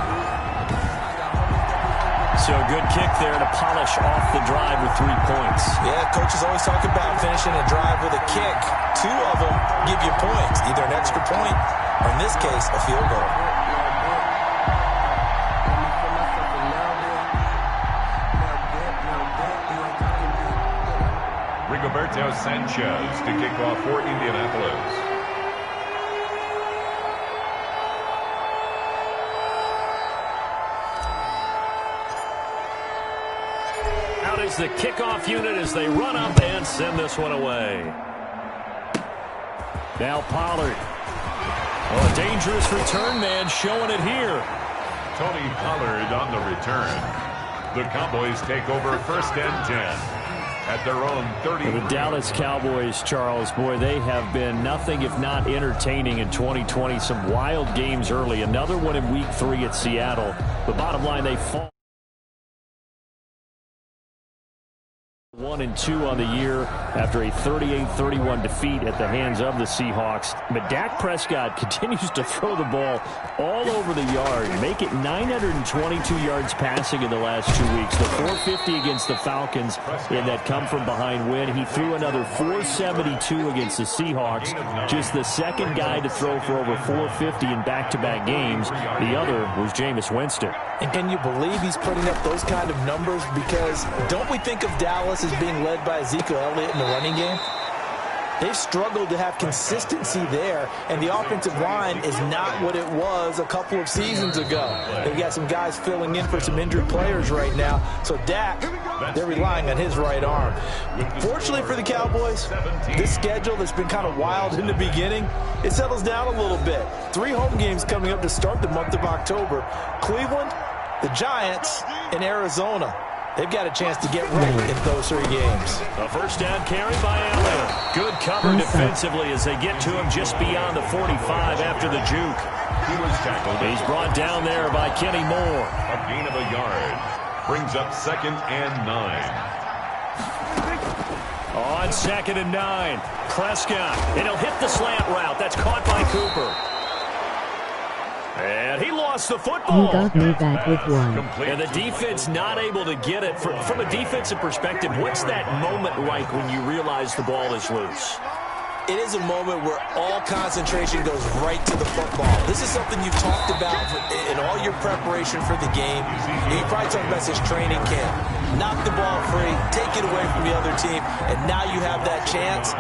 So good kick there to polish off the drive with 3 points. Yeah, coaches always talk about finishing a drive with a kick. 2 of them give you points, either an extra point or, in this case, a field goal. Rigoberto Sanchez to kick off for Indianapolis. Is the kickoff unit as they run up and send this one away. Now Pollard. Oh, a dangerous return man showing it here. Tony Pollard on the return. The Cowboys take over first and 10 at their own 30. The Dallas Cowboys, Charles, boy, they have been nothing if not entertaining in 2020. Some wild games early. Another one in week 3 at Seattle. The bottom line, they fall 1-2 on the year after a 38-31 defeat at the hands of the Seahawks. But Dak Prescott continues to throw the ball all over the yard. Make it 922 yards passing in the last 2 weeks. The 450 against the Falcons in that come-from-behind win. He threw another 472 against the Seahawks. Just the second guy to throw for over 450 in back-to-back games. The other was Jameis Winston. And can you believe he's putting up those kind of numbers? Because don't we think of Dallas as being led by Ezekiel Elliott in the running game? They've struggled to have consistency there, and the offensive line is not what it was a couple of seasons ago. They've got some guys filling in for some injured players right now. So Dak, they're relying on his right arm. Fortunately for the Cowboys, this schedule that's been kind of wild in the beginning, it settles down a little bit. 3 home games coming up to start the month of October. Cleveland, the Giants, and Arizona. They've got a chance to get right in those 3 games. A first down carry by Allen. Good cover defensively as they get to him just beyond the 45 after the juke. He was tackled. He's brought down there by Kenny Moore. A gain of a yard. Brings up 2nd and 9. On 2nd and 9. Prescott. And he'll hit the slant route. That's caught by Cooper. And he lost the football. You got me back with 1. And the defense not able to get it. From a defensive perspective, what's that moment like when you realize the ball is loose? It is a moment where all concentration goes right to the football. This is something you've talked about in all your preparation for the game. You probably talked about this training camp. Knock the ball free, take it away from the other team, and now you have that chance.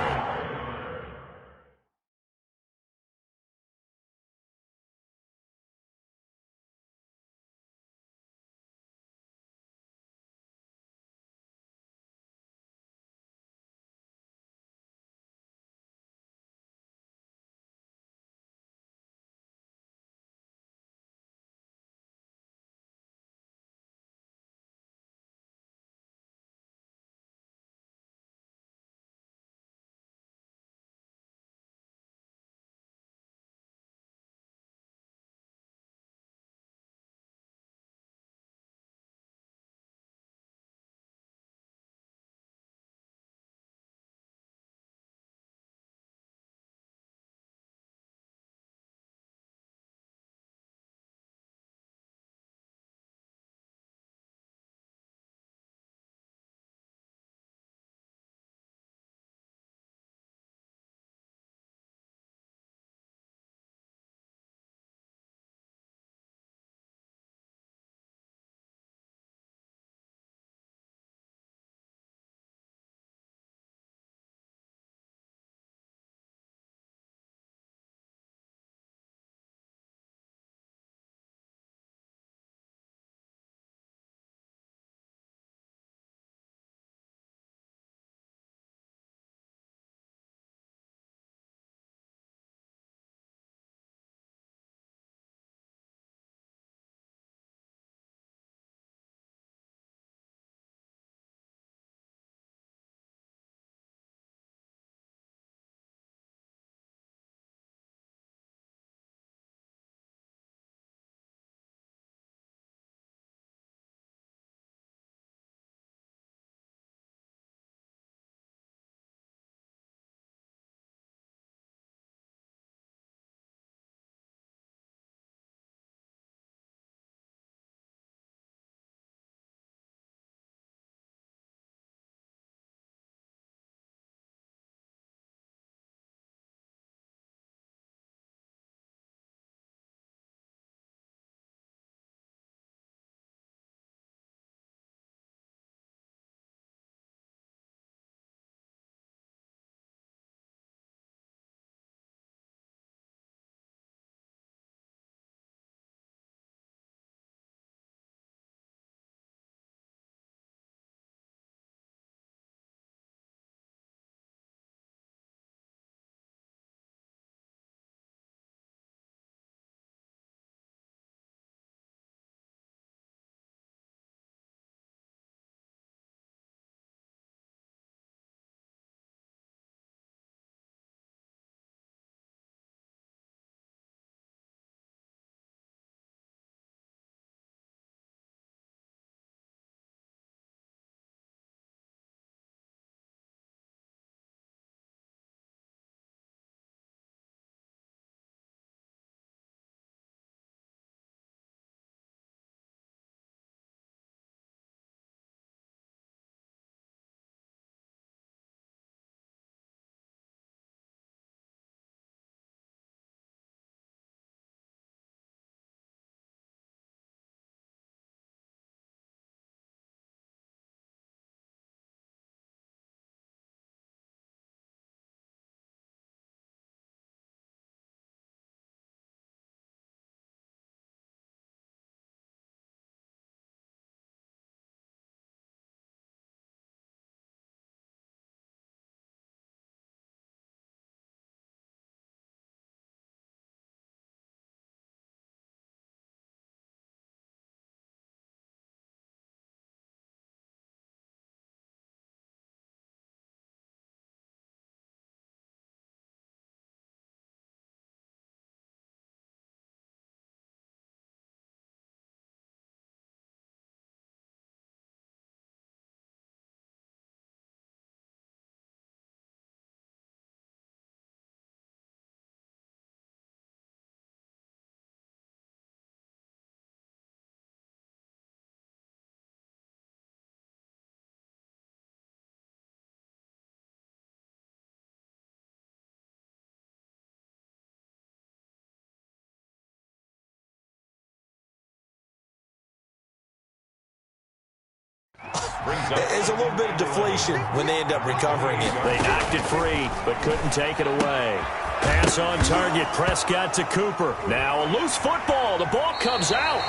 There's a little bit of deflation when they end up recovering it. They knocked it free, but couldn't take it away. Pass on target, Prescott to Cooper. Now a loose football. The ball comes out,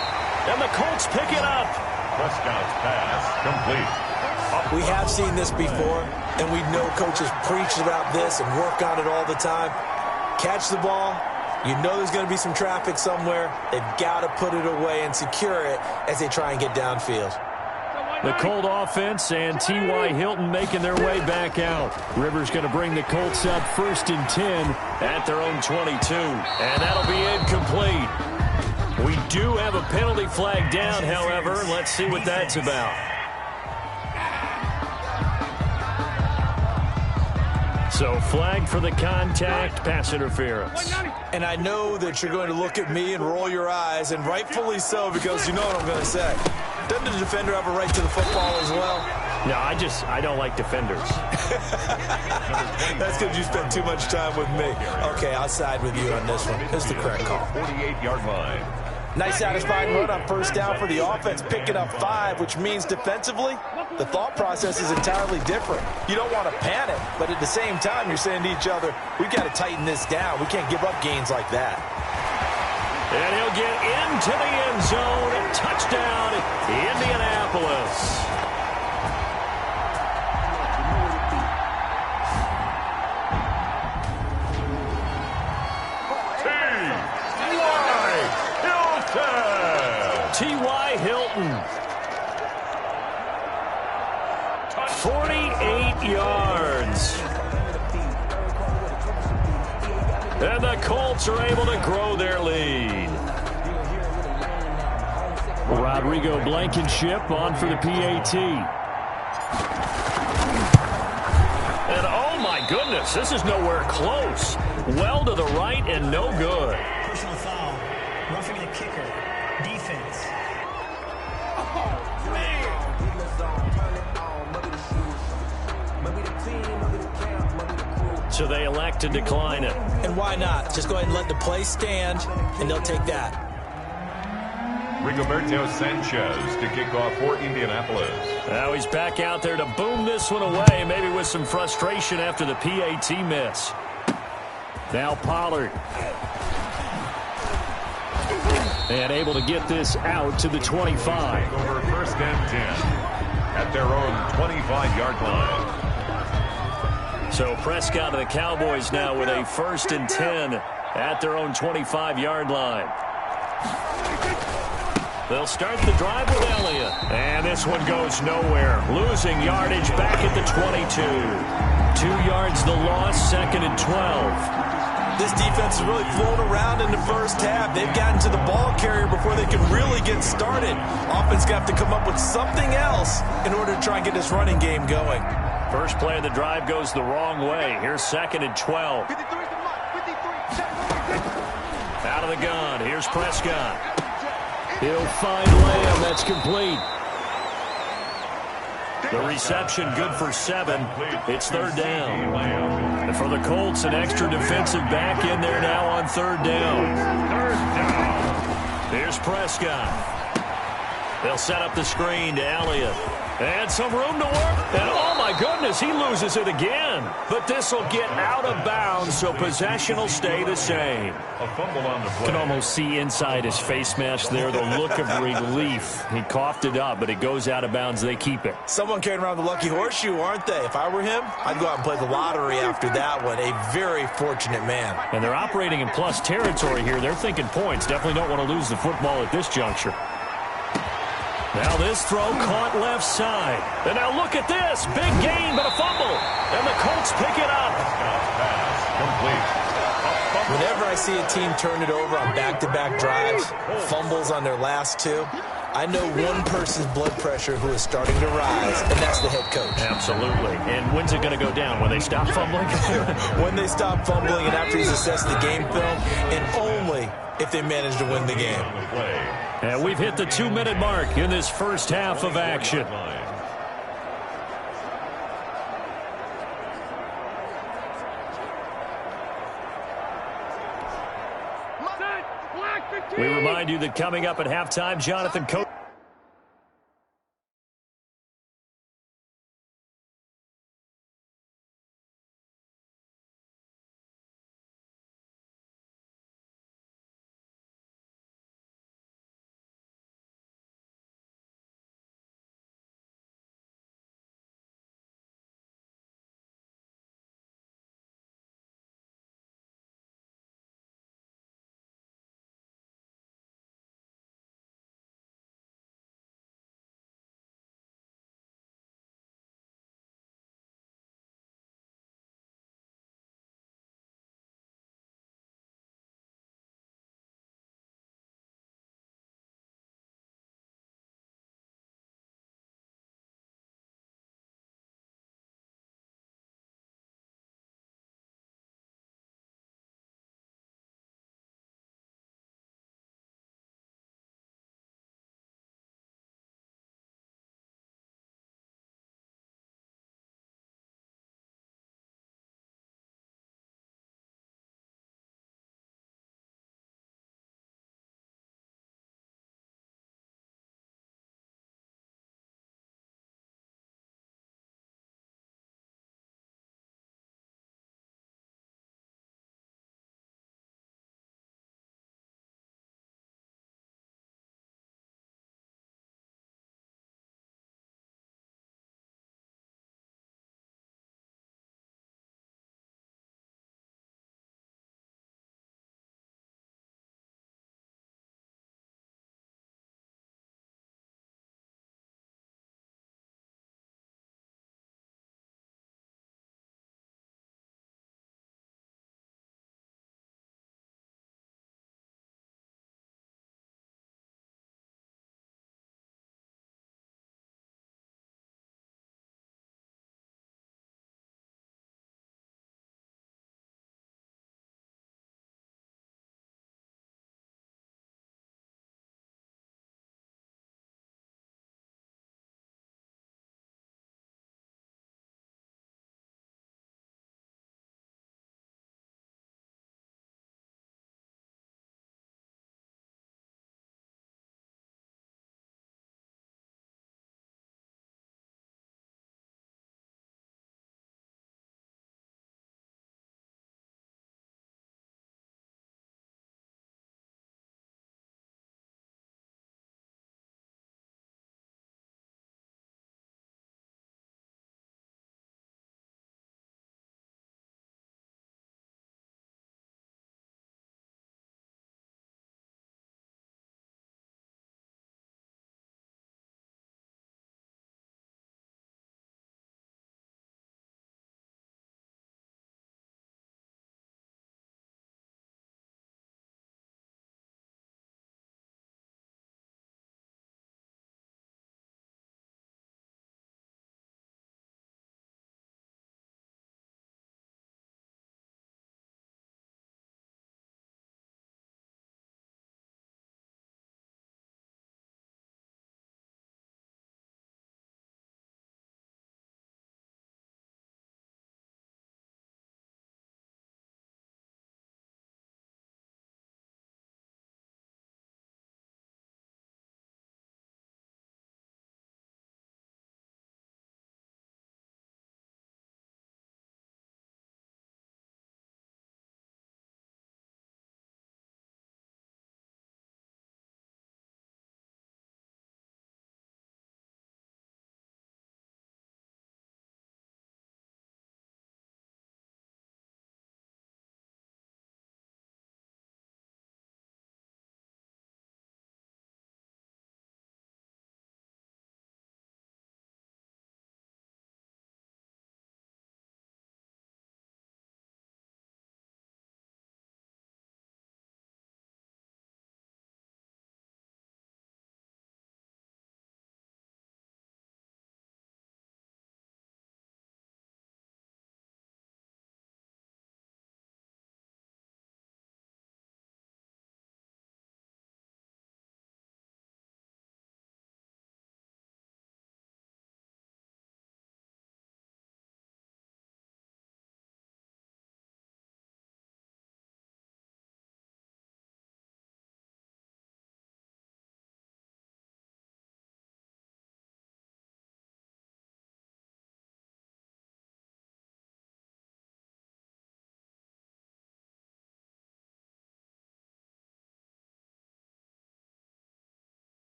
and the Colts pick it up. Prescott's pass complete. We have seen this before, and we know coaches preach about this and work on it all the time. Catch the ball. You know there's going to be some traffic somewhere. They've got to put it away and secure it as they try and get downfield. The Colt offense and T.Y. Hilton making their way back out. Rivers going to bring the Colts up 1st and 10 at their own 22. And that'll be incomplete. We do have a penalty flag down, however. Let's see what that's about. So flag for the contact, pass interference. And I know that you're going to look at me and roll your eyes, and rightfully so, because you know what I'm going to say. Doesn't the defender have a right to the football as well? No, I don't like defenders. That's because you spend too much time with me. Okay, I'll side with you on this one. It's the correct call. 48-yard line. Nice satisfying run on first down for the offense, picking up 5, which means defensively, the thought process is entirely different. You don't want to panic, but at the same time, you're saying to each other, we've got to tighten this down. We can't give up gains like that. And he'll get into the end zone. Touchdown, Indianapolis. T.Y. Hilton. 48 yards. And the Colts are able to grow their lead. Rodrigo Blankenship on for the PAT. And oh my goodness, this is nowhere close. Well to the right and no good. Personal foul. Roughing the kicker. Defense. So they elect to decline it. And why not? Just go ahead and let the play stand, and they'll take that. Rigoberto Sanchez to kick off for Indianapolis. Now he's back out there to boom this one away, maybe with some frustration after the PAT miss. Now Pollard. And able to get this out to the 25. Over 1st and 10 at their own 25-yard line. So Prescott and the Cowboys now with a 1st and 10 at their own 25-yard line. They'll start the drive with Elliott. And this one goes nowhere. Losing yardage back at the 22. 2 yards the loss, 2nd and 12. This defense has really flown around in the first half. They've gotten to the ball carrier before they can really get started. Offense got to come up with something else in order to try and get this running game going. First play of the drive goes the wrong way. Here's 2nd and 12. Out of the gun. Here's Prescott. He'll find Lamb. That's complete. The reception good for 7. It's 3rd down. And for the Colts, an extra defensive back in there now on 3rd down. Here's Prescott. They'll set up the screen to Elliott. And some room to work. And oh my goodness, he loses it again. But this will get out of bounds, so possession will stay the same. A fumble on the play. You can almost see inside his face mask there the look of relief. He coughed it up, but it goes out of bounds. They keep it. Someone carrying around the lucky horseshoe, aren't they? If I were him, I'd go out and play the lottery after that one. A very fortunate man. And they're operating in plus territory here. They're thinking points. Definitely don't want to lose the football at this juncture. Now this throw caught left side. And now look at this. Big gain, but a fumble. And the Colts pick it up. Whenever I see a team turn it over on back-to-back drives, fumbles on their last 2, I know one person's blood pressure who is starting to rise, and that's the head coach. Absolutely. And when's it going to go down? When they stop fumbling? When they stop fumbling and after he's assessed the game film, and only if they manage to win the game. And we've hit the 2-minute mark in this first half of action. We remind you that coming up at halftime, Jonathan Coach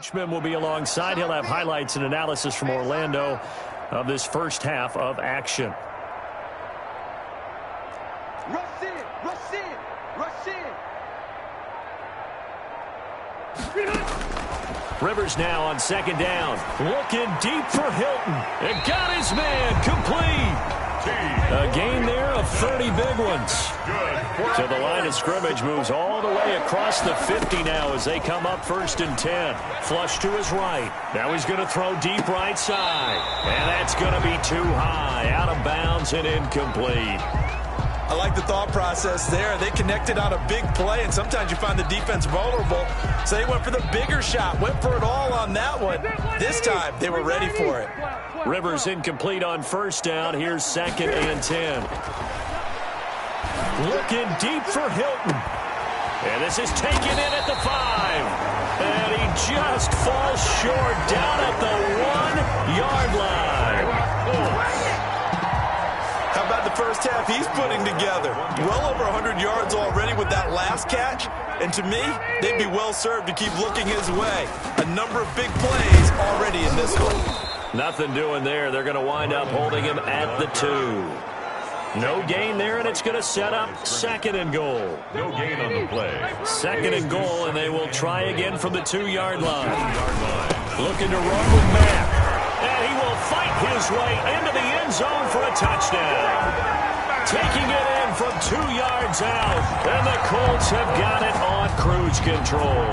Richmond will be alongside. He'll have highlights and analysis from Orlando of this first half of action. Rush in, rush in, rush in. Rivers now on second down. Looking deep for Hilton. And got his man complete. A gain there of 30 big ones. To the line of scrimmage, moves all the way across the 50 now as they come up 1st and 10. Flush to his right. Now he's going to throw deep right side. And that's going to be too high. Out of bounds and incomplete. I like the thought process there. They connected on a big play, and sometimes you find the defense vulnerable. So they went for the bigger shot, went for it all on that one. This time, they were ready for it. Rivers incomplete on 1st down. Here's 2nd and 10. Looking deep for Hilton. And this is taken in at the 5. And he just falls short down at the 1-yard line. How about the first half he's putting together? Well over 100 yards already with that last catch. And to me, they'd be well served to keep looking his way. A number of big plays already in this one. Nothing doing there. They're going to wind up holding him at the 2. No gain there, and it's going to set up 2nd and goal. No gain on the play. 2nd and goal, and they will try again from the 2-yard line. Looking to run with Mack. And he will fight his way into the end zone for a touchdown. Taking it in from 2 yards out. And the Colts have got it on cruise control.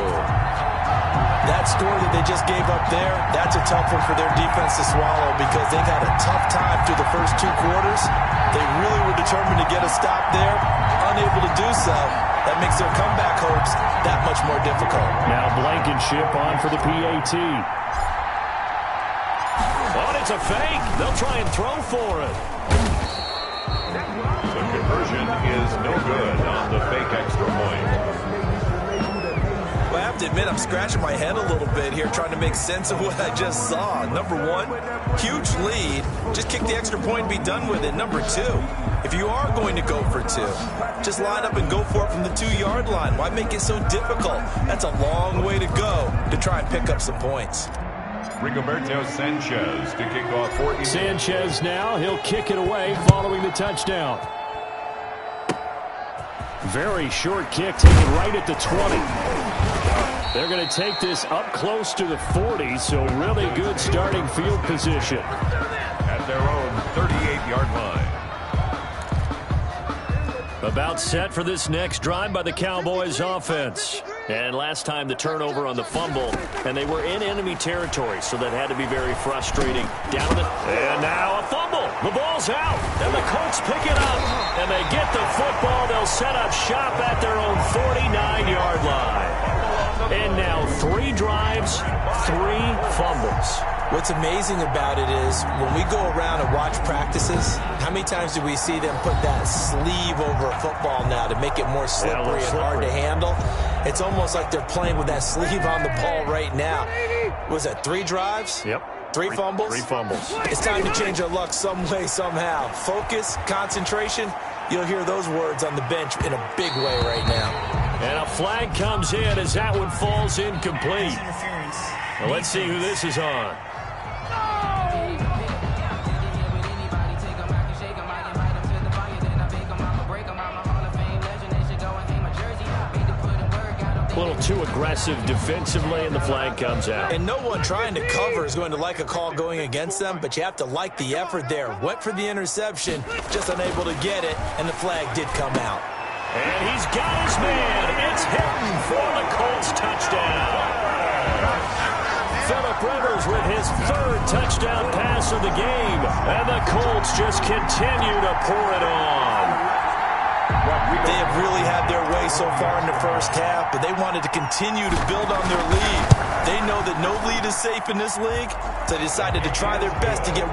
That score that they just gave up there, that's a tough one for their defense to swallow because they've had a tough time through the first 2 quarters. They really were determined to get a stop there. Unable to do so. That makes their comeback hopes that much more difficult. Now Blankenship on for the PAT. Oh, it's a fake. They'll try and throw for it. The conversion is no good on the fake extra point. Well, I have to admit, I'm scratching my head a little bit here trying to make sense of what I just saw. Number 1, huge lead. Just kick the extra point and be done with it. Number 2, if you are going to go for 2, just line up and go for it from the 2-yard line. Why make it so difficult? That's a long way to go to try and pick up some points. Rigoberto Sanchez to kick off 40. Sanchez now, he'll kick it away following the touchdown. Very short kick taken right at the 20. They're going to take this up close to the 40, so really good starting field position. At their own 38-yard line. About set for this next drive by the Cowboys offense. And last time the turnover on the fumble, and they were in enemy territory, so that had to be very frustrating. Down the, and now a fumble. The ball's out, and the Colts pick it up, and they get the football. They'll set up shop at their own 49-yard line. And now 3 drives, 3 fumbles. What's amazing about it is when we go around and watch practices, how many times do we see them put that sleeve over a football now to make it more slippery and hard to handle? It's almost like they're playing with that sleeve on the ball right now. Was that 3 drives? Yep. 3 fumbles? 3 fumbles. It's time to change their luck some way, somehow. Focus, concentration, you'll hear those words on the bench in a big way right now. And a flag comes in as that one falls incomplete. Well, let's see who this is on. A little too aggressive defensively, and the flag comes out. And no one trying to cover is going to like a call going against them, but you have to like the effort there. Went for the interception, just unable to get it, and the flag did come out. And he's got his man. It's Hilton for the Colts touchdown. Phillip Rivers with his 3rd touchdown pass of the game. And the Colts just continue to pour it on. They have really had their way so far in the first half, but they wanted to continue to build on their lead. They know that no lead is safe in this league, so they decided to try their best to get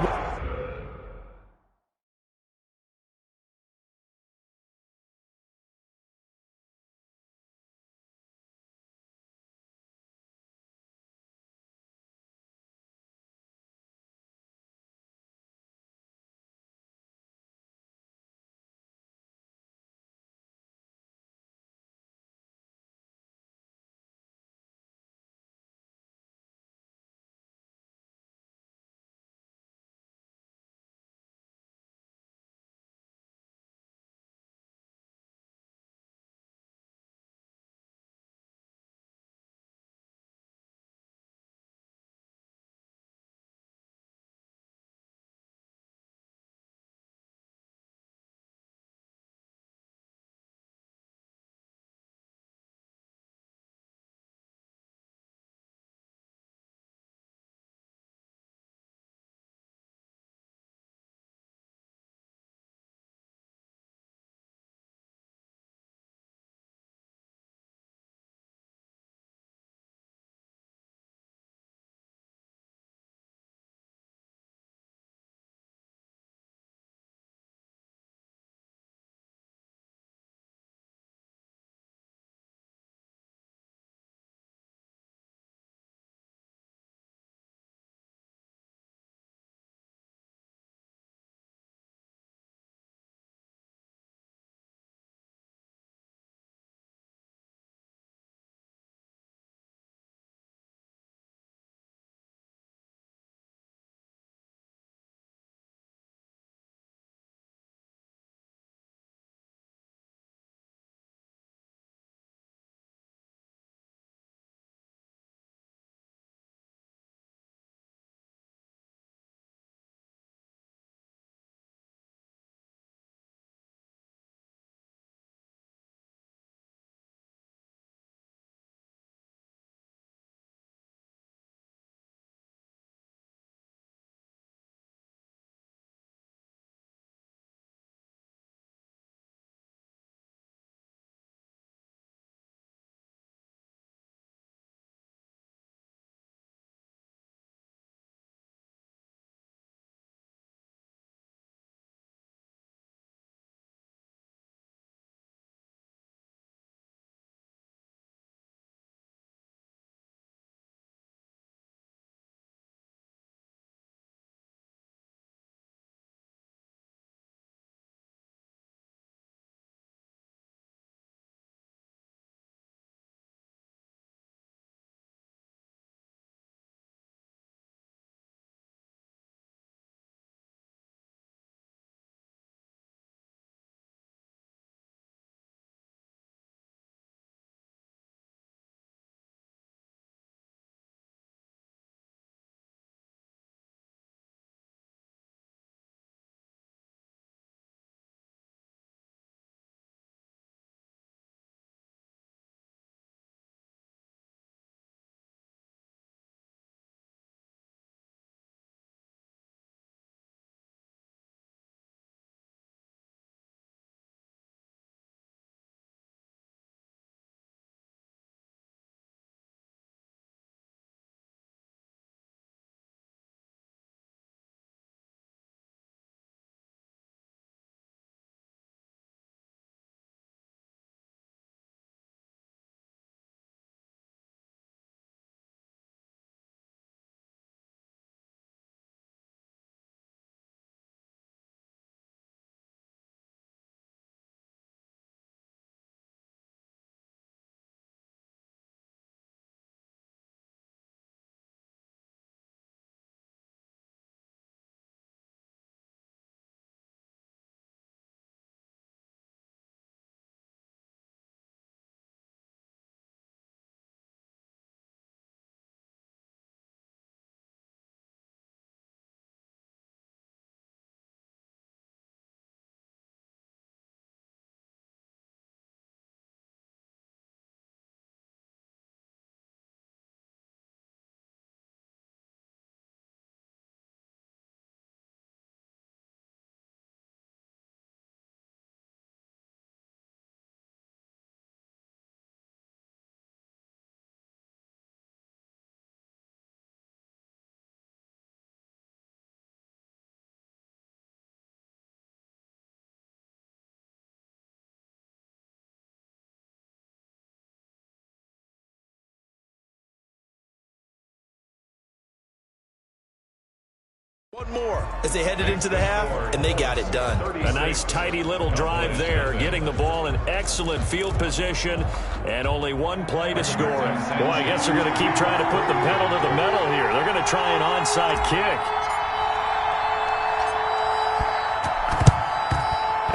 One more as they headed into the half, and they got it done. A nice, tidy little drive there, getting the ball in excellent field position, and only one play to score it. Boy, I guess they're going to keep trying to put the pedal to the metal here. They're going to try an onside kick.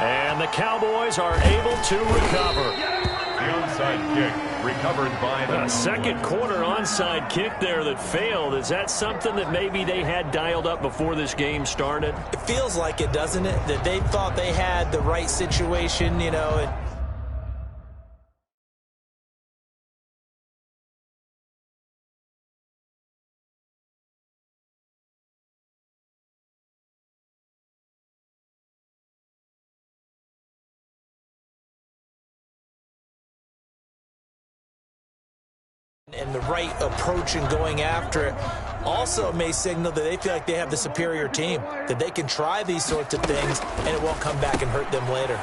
And the Cowboys are able to recover. The onside kick recovered by the second quarter onside kick there that failed. Is that something that maybe they had dialed up before this game started? It feels like it, doesn't it? That they thought they had the right situation, you know, and the right approach in going after it also may signal that they feel like they have the superior team, that they can try these sorts of things and it won't come back and hurt them later.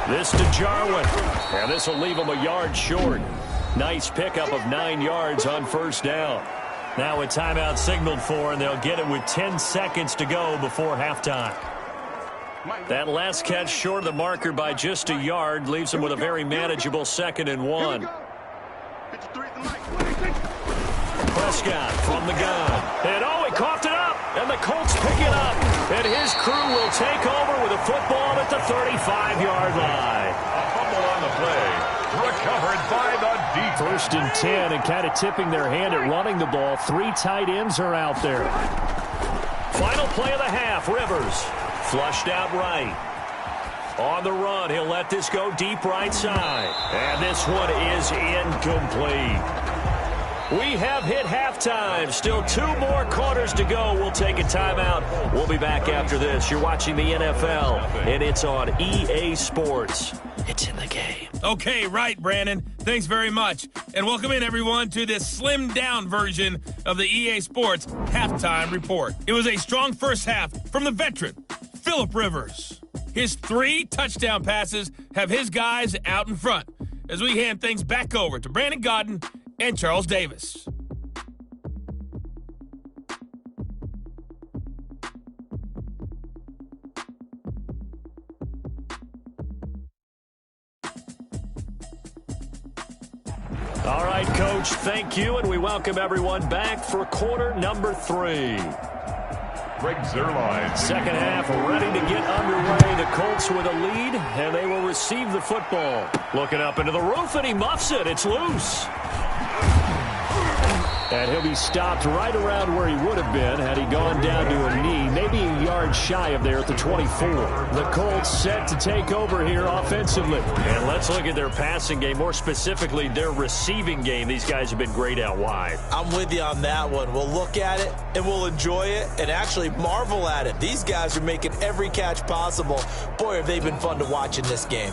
This to Jarwin, and this will leave them a yard short. Nice pickup of 9 yards on first down. Now a timeout signaled for, and they'll get it with 10 seconds to go before halftime. That last catch short of the marker by just a yard leaves them with a very manageable 2nd and 1. Prescott from the gun. And he coughed it up. And the Colts pick it up. And his crew will take over with a football at the 35-yard line. A fumble on the play. Recovered by the defense. 1st and 10, and kind of tipping their hand at running the ball. 3 tight ends are out there. Final play of the half. Rivers flushed out right. On the run, he'll let this go deep right side. And this one is incomplete. We have hit halftime. Still 2 more quarters to go. We'll take a timeout. We'll be back after this. You're watching the NFL, and it's on EA Sports. It's in the game. Okay, right, Brandon. Thanks very much. And welcome in, everyone, to this slimmed-down version of the EA Sports Halftime Report. It was a strong first half from the veteran, Phillip Rivers. His 3 touchdown passes have his guys out in front as we hand things back over to Brandon Godden and Charles Davis. All right, Coach, thank you, and we welcome everyone back for quarter number 3. Greg Zuerlein. Second half ready to get underway. The Colts with a lead, and they will receive the football. Looking up into the roof, and he muffs it. It's loose. And he'll be stopped right around where he would have been had he gone down to a knee, maybe a yard shy of there at the 24. The Colts set to take over here offensively. And let's look at their passing game, more specifically their receiving game. These guys have been great out wide. I'm with you on that one. We'll look at it, and we'll enjoy it, and actually marvel at it. These guys are making every catch possible. Boy, have they been fun to watch in this game.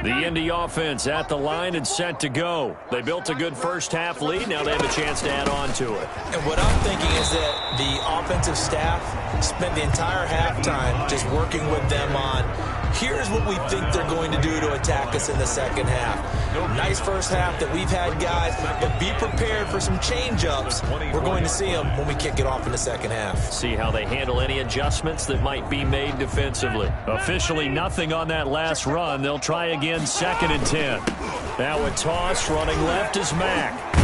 The Indy offense at the line and set to go. They built a good first half lead. Now they have a chance to add on to it. And what I'm thinking is that the offensive staff spent the entire halftime just working with them on, here's what we think they're going to do to attack us in the second half. Nice first half that we've had, guys, but be prepared for some change-ups. We're going to see them when we kick it off in the second half. See how they handle any adjustments that might be made defensively. Officially nothing on that last run. They'll try again, 2nd and 10. Now a toss, running left is Mack.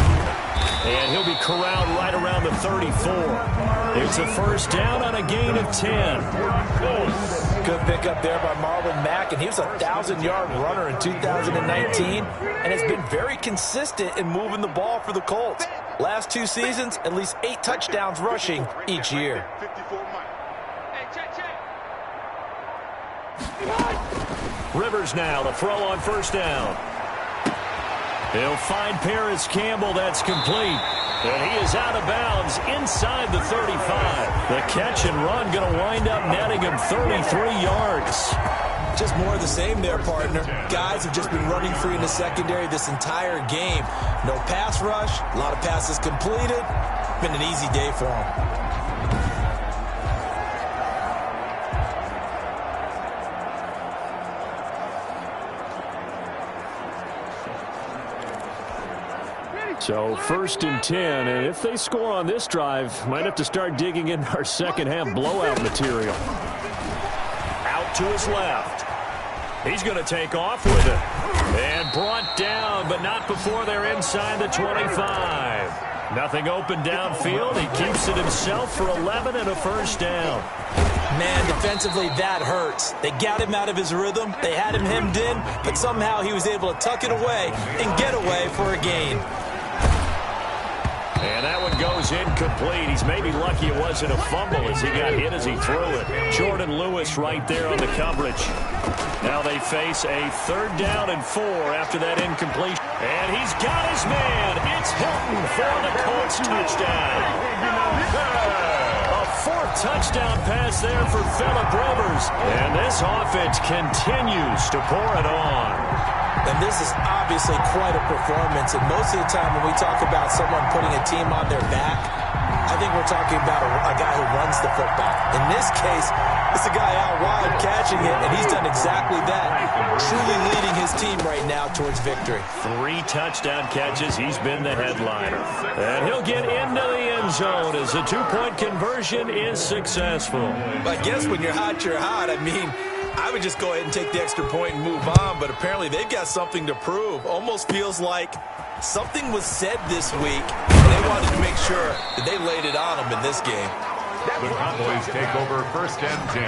And he'll be corralled right around the 34. It's a first down on a gain of 10. Good pickup there by Marlon Mack, and he was a 1,000-yard runner in 2019 and has been very consistent in moving the ball for the Colts. Last 2 seasons, at least 8 touchdowns rushing each year. Rivers now to throw on first down. He'll find Paris Campbell. That's complete. And he is out of bounds inside the 35. The catch and run going to wind up netting him 33 yards. Just more of the same there, partner. Guys have just been running free in the secondary this entire game. No pass rush, a lot of passes completed. been an easy day for him. So 1st and 10, and if they score on this drive, might have to start digging in our second half blowout material. Out to his left. He's going to take off with it. And brought down, but not before they're inside the 25. Nothing open downfield. He keeps it himself for 11 and a first down. Man, defensively, that hurts. They got him out of his rhythm. They had him hemmed in, but somehow he was able to tuck it away and get away for a gain. And that one goes incomplete. He's maybe lucky it wasn't a fumble as he got hit as he threw it. Jordan Lewis right there on the coverage. Now they face a 3rd down and 4 after that incompletion. And he's got his man. It's Hilton for the Colts touchdown. A 4th touchdown pass there for Phillip Rivers. And this offense continues to pour it on. And this is obviously quite a performance. And most of the time when we talk about someone putting a team on their back, I think we're talking about a guy who runs the football. In this case, it's a guy out wide catching it, and he's done exactly that, truly leading his team right now towards victory. 3 touchdown catches. He's been the headliner. And he'll get into the end zone as the 2-point conversion is successful. I guess when you're hot, you're hot. I mean, I would just go ahead and take the extra point and move on, but apparently they've got something to prove. Almost feels like something was said this week, and they wanted to make sure that they laid it on them in this game. The Cowboys take over 1st and 10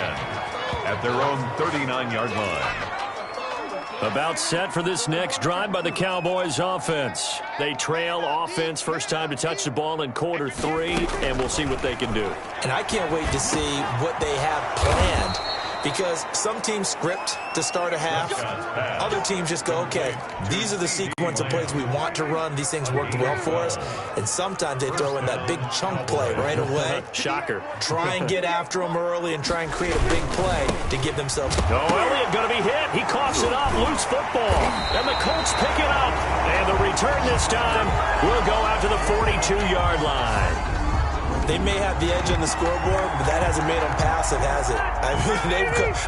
at their own 39-yard line. About set for this next drive by the Cowboys offense. They trail offense first time to touch the ball in quarter 3, and we'll see what they can do. And I can't wait to see what they have planned. Because some teams script to start a half. Other teams just go, okay, these are the sequence of plays we want to run. These things worked well for us. And sometimes they throw in that big chunk play right away. Shocker. Try and get after them early and try and create a big play to give themselves. Oh, Elliott going to be hit. He coughs it up. Loose football. And the Colts pick it up. And the return this time will go out to the 42-yard line. They may have the edge on the scoreboard, but that hasn't made them passive, has it? I mean,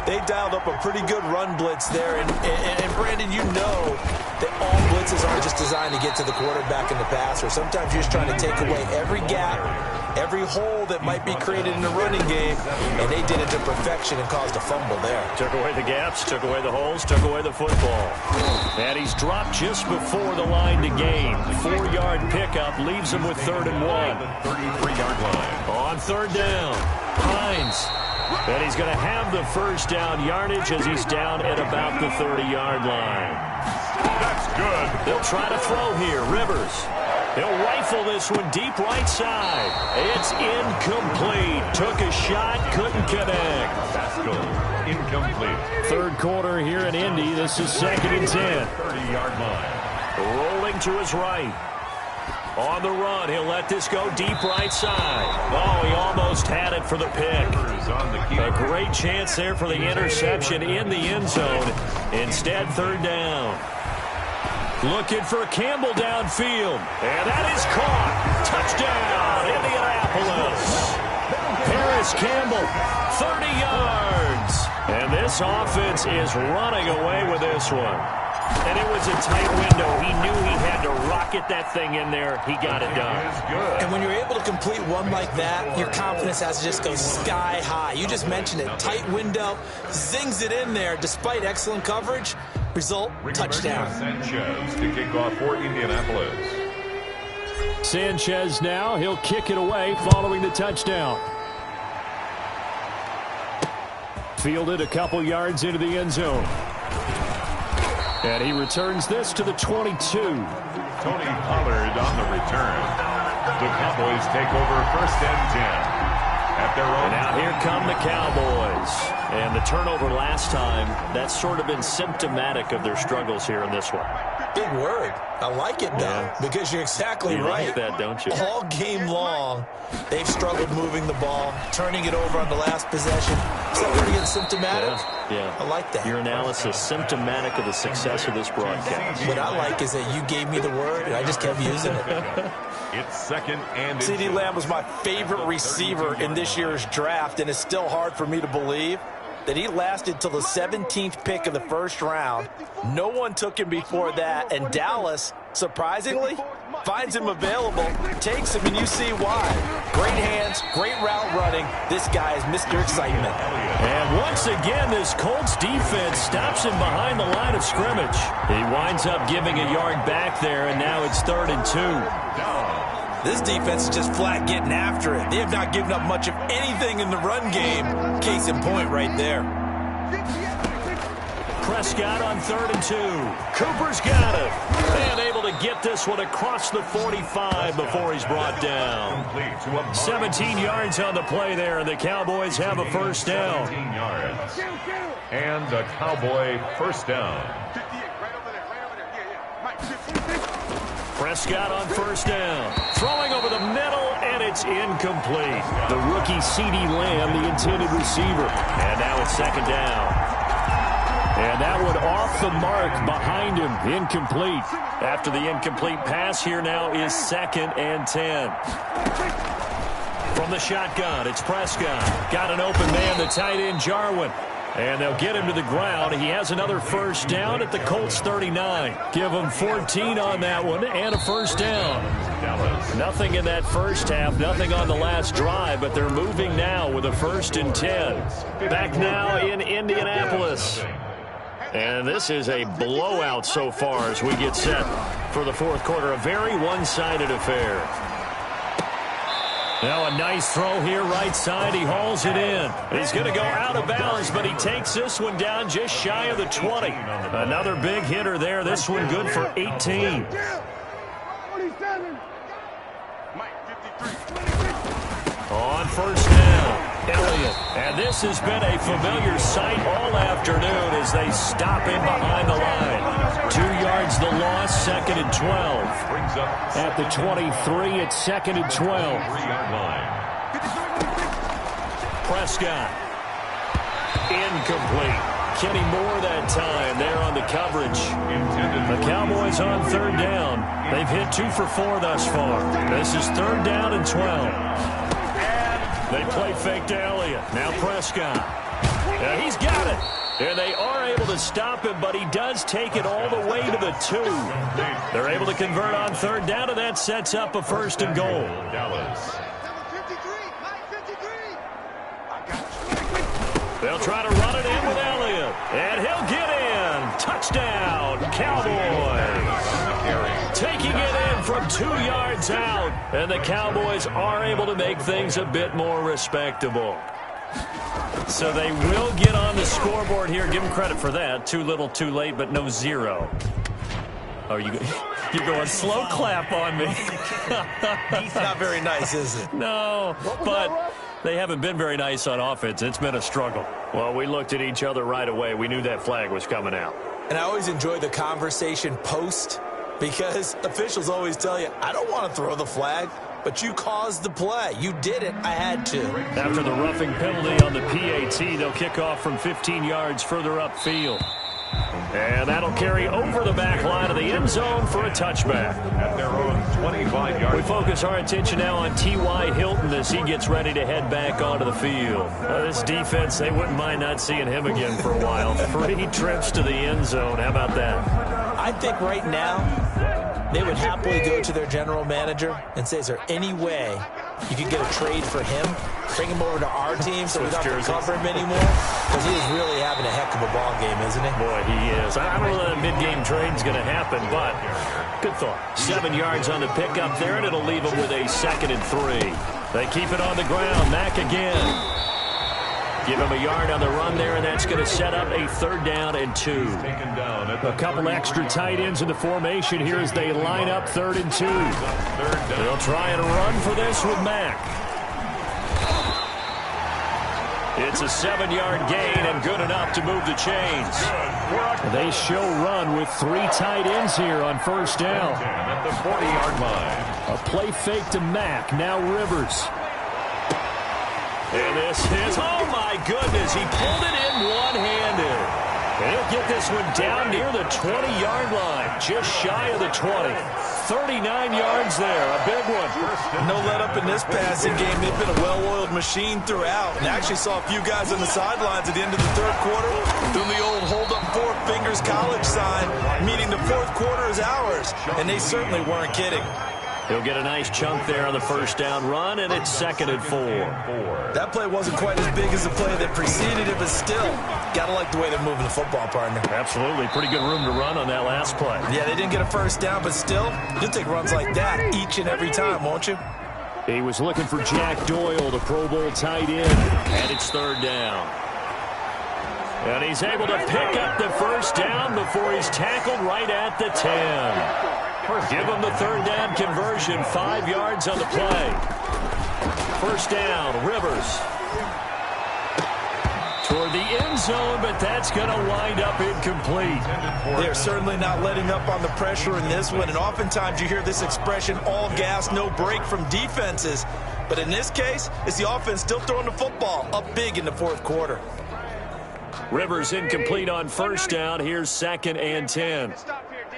they dialed up a pretty good run blitz there. And Brandon, you know that all blitzes aren't just designed to get to the quarterback and the passer. Sometimes you're just trying to take away every gap, every hole that might be created in the running game, and they did it to perfection and caused a fumble there. Took away the gaps, took away the holes, took away the football. And he's dropped just before the line to gain. 4-yard pickup leaves him with 3rd and 1. 33-yard line. On 3rd down, Hines. And he's going to have the first down yardage as he's down at about the 30-yard line. That's good. They'll try to throw here. Rivers. He'll rifle this one deep right side. It's incomplete. Took a shot, couldn't connect. That's good. Incomplete. 3rd quarter here in Indy. This is 2nd and 10. 30-yard line. Rolling to his right. On the run, he'll let this go deep right side. Oh, he almost had it for the pick. A great chance there for the interception in the end zone. Instead, 3rd down. Looking for Campbell downfield. And that is caught. Touchdown, Indianapolis. Paris Campbell, 30 yards. And this offense is running away with this one. And it was a tight window. He knew he had to rocket that thing in there. He got it done. And when you're able to complete one like that, your confidence has to just go sky high. You just mentioned it. Tight window, zings it in there despite excellent coverage. Result, touchdown. Sanchez to kick off for Indianapolis. Sanchez now. He'll kick it away following the touchdown. Fielded a couple yards into the end zone. And he returns this to the 22. Tony Pollard on the return. The Cowboys take over 1st and 10 at their own. And now here come the Cowboys. And the turnover last time, that's sort of been symptomatic of their struggles here in this one. big word. I like it, though, because you're exactly right. You like that, don't you? All game long, they've struggled moving the ball, turning it over on the last possession. Is that where to get symptomatic? Yeah. I like that. Your analysis symptomatic of the success of this broadcast. What I like is that you gave me the word, and I just kept using it. It's second and CeeDee Lamb was my favorite receiver in this year's draft, and it's still hard for me to believe that he lasted till the 17th pick of the first round. No one took him before that, and Dallas, surprisingly, finds him available, takes him, and you see why. Great hands, great route running. This guy is Mr. Excitement. And once again, this Colts defense stops him behind the line of scrimmage. He winds up giving a yard back there, and now it's 3rd and 2. This defense is just flat getting after it. They have not given up much of anything in the run game. Case in point right there. Prescott on 3rd and 2. Cooper's got it. And able to get this one across the 45 before he's brought down. 17 yards on the play there, and the Cowboys have a first down. 17 yards. And a Cowboy first down. Prescott on first down. Throwing over the middle, and it's incomplete. The rookie CeeDee Lamb, the intended receiver. And now it's 2nd down. And that one off the mark behind him. Incomplete. After the incomplete pass, here now is 2nd and 10. From the shotgun, it's Prescott. Got an open man, the tight end, Jarwin. And they'll get him to the ground. He has another first down at the Colts 39. Give him 14 on that one and a first down. Nothing in that first half, nothing on the last drive, but they're moving now with a 1st and 10. Back now in Indianapolis. And this is a blowout so far as we get set for the 4th quarter. A very one-sided affair. Now a nice throw here right side. He hauls it in. He's going to go out of bounds, but he takes this one down just shy of the 20. Another big hitter there. This one good for 18. On first down, Elliott. And this has been a familiar sight all afternoon as they stop him behind the line. 2 yards the loss, 2nd and 12. At the 23, it's 2nd and 12. Prescott. Incomplete. Kenny Moore that time there on the coverage. The Cowboys on 3rd down. They've hit 2 for 4 thus far. This is 3rd down and 12. They play fake to Elliott. Now Prescott. He's got it. And they are able to stop him, but he does take it all the way to the 2. They're able to convert on 3rd down, and that sets up a 1st and goal. They'll try to run it in with Elliott. And he'll get in. Touchdown, Cowboys. Taking it in from 2 yards out. And the Cowboys are able to make things a bit more respectable. So they will get on the scoreboard here. Give them credit for that. Too little, too late, but no 0. Oh, you're going slow clap on me. It's not very nice, is it? No, but they haven't been very nice on offense. It's been a struggle. Well, we looked at each other right away. We knew that flag was coming out. And I always enjoy the conversation post because officials always tell you, I don't want to throw the flag. But you caused the play. You did it. I had to. After the roughing penalty on the PAT, they'll kick off from 15 yards further upfield. And that'll carry over the back line of the end zone for a touchback. At their own 25-yard. We focus our attention now on T.Y. Hilton as he gets ready to head back onto the field. This defense, they wouldn't mind not seeing him again for a while. 3 trips to the end zone. How about that? I think right now they would happily go to their general manager and say, is there any way you could get a trade for him? Bring him over to our team so we don't have to cover him anymore? Because he is really having a heck of a ball game, isn't he? Boy, he is. I don't know that a mid-game trade's going to happen, but good thought. 7 yards on the pickup there, and it'll leave him with a 2nd and 3. They keep it on the ground. Mack again. Give him a yard on the run there, and that's going to set up a 3rd down and 2. A couple extra tight ends in the formation here as they line up 3rd and 2. They'll try and run for this with Mack. It's a 7-yard gain and good enough to move the chains. They show run with 3 tight ends here on first down. At the 40-yard line. A play fake to Mack. Now Rivers. And this is, oh my goodness, he pulled it in one-handed. And he'll get this one down near the 20-yard line, just shy of the 20. 39 yards there, a big one. No let up in this passing game. They've been a well-oiled machine throughout. And actually saw a few guys on the sidelines at the end of the third quarter doing the old hold up 4 fingers college sign, meaning the fourth quarter is ours. And they certainly weren't kidding. He'll get a nice chunk there on the first down run, and it's 2nd and 4. That play wasn't quite as big as the play that preceded it, but still, gotta like the way they're moving the football, partner. Absolutely. Pretty good room to run on that last play. Yeah, they didn't get a first down, but still, you'll take runs like that each and every time, won't you? He was looking for Jack Doyle, the Pro Bowl tight end, and it's 3rd down. And he's able to pick up the first down before he's tackled right at the 10. Give him the 3rd down conversion, 5 yards on the play. First down, Rivers. Toward the end zone, but that's going to wind up incomplete. They're certainly not letting up on the pressure in this one, and oftentimes you hear this expression, all gas, no break from defenses. But in this case, it's the offense still throwing the football up big in the fourth quarter. Rivers incomplete on first down. Here's 2nd and 10. Stop here, D.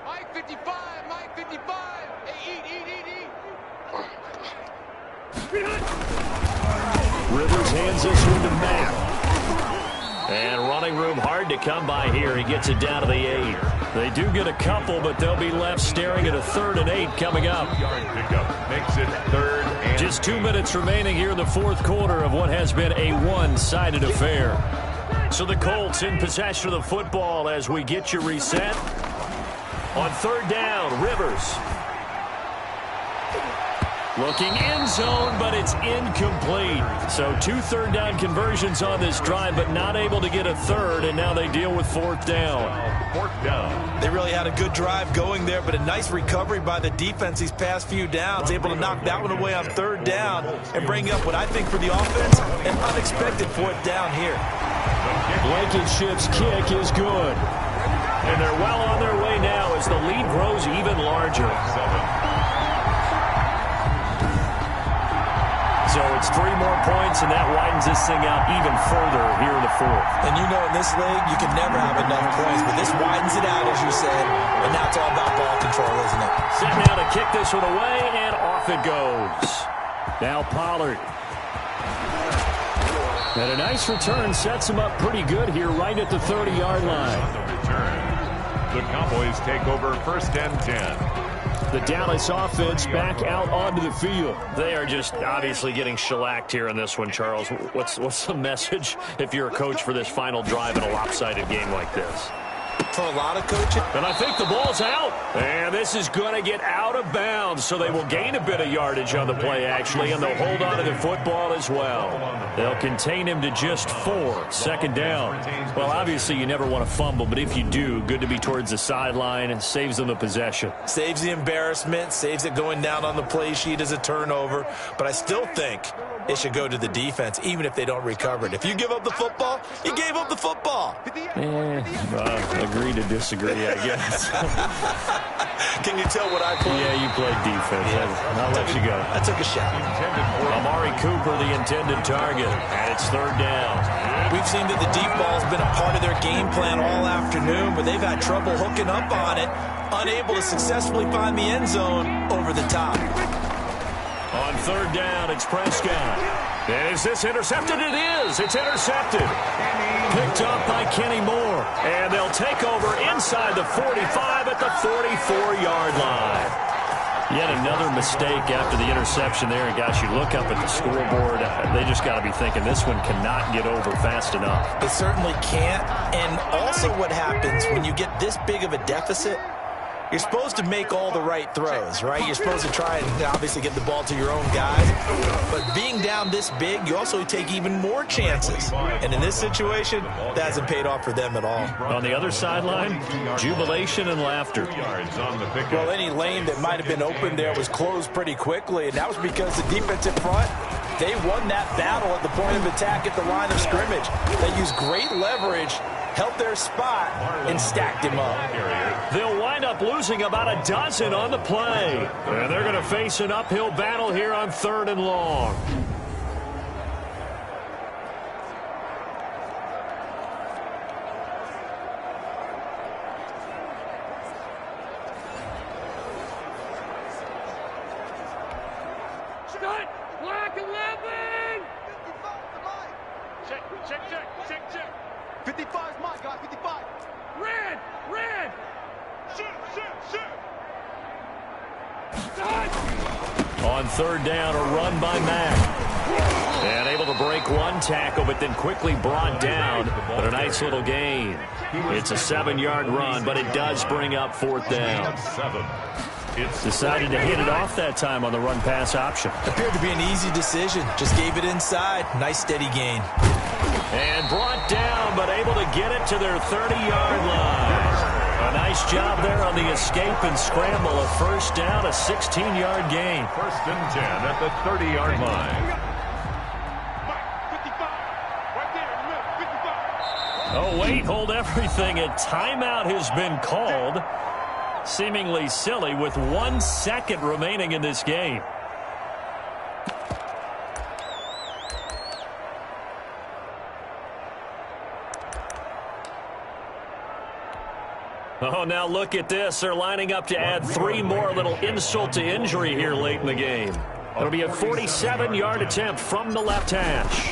Mike 55, Mike 55. Hey, eat. Rivers hands this one to Mack. And running room hard to come by here. He gets it down to the 8. They do get a couple, but they'll be left staring at a 3rd and 8 coming up. Yard pickup makes it 3rd and Just 2 minutes remaining here in the fourth quarter of what has been a one-sided affair. So the Colts in possession of the football as we get you reset. On 3rd down, Rivers. Looking end zone, but it's incomplete. So 2 3rd down conversions on this drive, but not able to get a 3rd, and now they deal with 4th down. 4th down. They really had a good drive going there, but a nice recovery by the defense these past few downs, able to knock that one away on 3rd down and bring up what I think for the offense, an unexpected 4th down here. Blankenship's kick is good. And they're well on their way now as the lead grows even larger. So it's 3 more points, and that widens this thing out even further here in the fourth. And you know in this league, you can never have enough points, but this widens it out, as you said, and now it's all about ball control, isn't it? Set now to kick this one away, and off it goes. Now Pollard. And a nice return sets him up pretty good here right at the 30-yard line. On the return, the Cowboys take over 1st and 10. The Dallas offense back out onto the field. They are just obviously getting shellacked here in this one, Charles. What's the message if you're a coach for this final drive in a lopsided game like this? For a lot of coaching. And I think the ball's out. And this is going to get out of bounds, so they will gain a bit of yardage on the play, actually, and they'll hold on to the football as well. They'll contain him to just 4. 2nd down. Well, obviously, you never want to fumble, but if you do, good to be towards the sideline and saves them the possession. Saves the embarrassment, saves it going down on the play sheet as a turnover. But I still think it should go to the defense, even if they don't recover it. If you give up the football, you gave up the football. Agree to disagree, I guess. Can you tell what I played? Yeah, you played defense. Yeah. I'll let you go. I took a shot. Amari Cooper, the intended target, and it's 3rd down. We've seen that the deep ball's been a part of their game plan all afternoon, but they've had trouble hooking up on it, unable to successfully find the end zone over the top. On 3rd down, it's Prescott. And is this intercepted? It is. It's intercepted. Picked up by Kenny Moore. And they'll take over inside the 45 at the 44-yard line. Yet another mistake after the interception there. And, gosh, you look up at the scoreboard. They just got to be thinking this one cannot get over fast enough. It certainly can't. And also what happens when you get this big of a deficit, you're supposed to make all the right throws, right? You're supposed to try and obviously get the ball to your own guys. But being down this big, you also take even more chances. And in this situation, that hasn't paid off for them at all. On the other sideline, jubilation and laughter. Well, any lane that might have been open there was closed pretty quickly, and that was because the defense in front They won that battle at the point of attack at the line of scrimmage. They used great leverage, held their spot, and stacked him up. They'll wind up losing about a dozen on the play. And they're going to face an uphill battle here on 3rd and long. Black 11! Check. 55 is mine, guys, 55. Red! Shoot! On 3rd down, a run by Mack. And able to break one tackle, but then quickly brought down. But a nice little gain. It's a 7-yard run, but it does bring up 4th down. Decided to hit it off that time on the run-pass option. Appeared to be an easy decision. Just gave it inside. Nice steady gain. And brought down, but able to get it to their 30-yard line. A nice job there on the escape and scramble. A 1st down, a 16-yard gain. 1st and 10 at the 30-yard line. 55. Right there, 55. Oh, wait, hold everything. A timeout has been called. Seemingly silly with 1 second remaining in this game. Oh, now look at this. They're lining up to add 3 more. A little insult to injury here late in the game. It'll be a 47-yard attempt from the left hash.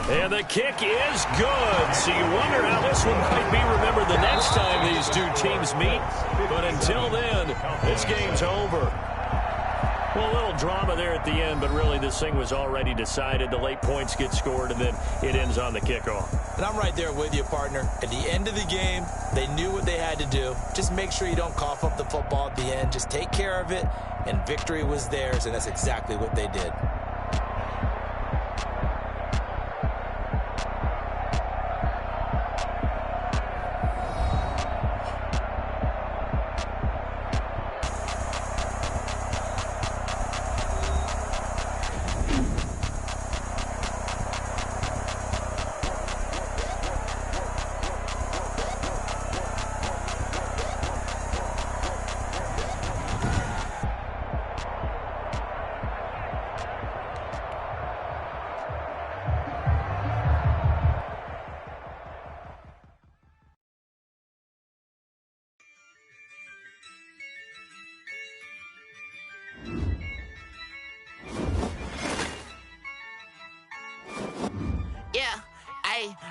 And the kick is good. So you wonder how this one might be remembered the next time these two teams meet. But until then, this game's over. Well, a little drama there at the end, but really this thing was already decided. The late points get scored, and then it ends on the kickoff. And I'm right there with you, partner. At the end of the game, they knew what they had to do. Just make sure you don't cough up the football at the end. Just take care of it, and victory was theirs, and that's exactly what they did.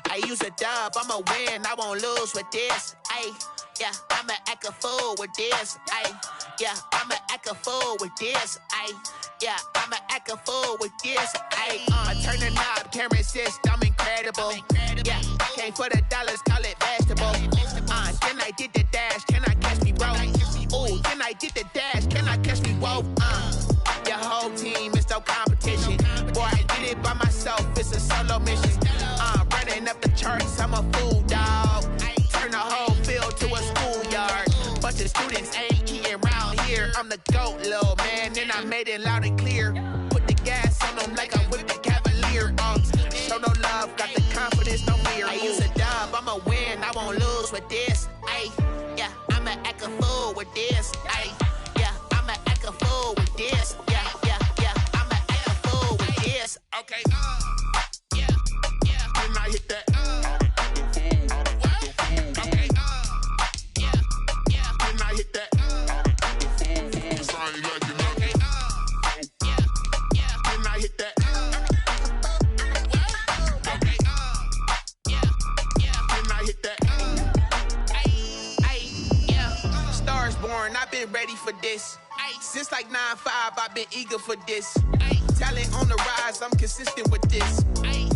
I use a dub, I'ma win, I won't lose with this. Yeah, I'ma act a fool with this. Yeah, I'ma act a fool with this. Yeah, I'ma act a fool with this. Turn the knob, can't resist, I'm incredible. Yeah, came for the dollars, call it vegetable. Then I did the dash, can I catch me, bro? Ooh, then I did the dash, can I catch me, whoa? Your whole team is no competition. Boy, I did it by myself, it's a solo mission. Running up the charts, I'm a fool, dog. Turn the whole field to a schoolyard. Bunch of students ain't eating round here. I'm the GOAT, little man, and I made it loud and clear. Put the gas on them like I'm with the Cavalier. Show no love, got the confidence, no fear. I use a dub, I'ma win, I won't lose with this. Yeah, I'ma act a fool with this. Yeah, I'ma act a fool with this. Yeah, I'ma act a fool with this. Okay, Can I hit that? Okay, Can I hit that? Okay, Can I hit that? Okay, Can I hit that? Stars born, I've been ready for this. Since like 9-5, I've been eager for this. Talent on the rise, I'm consistent with this.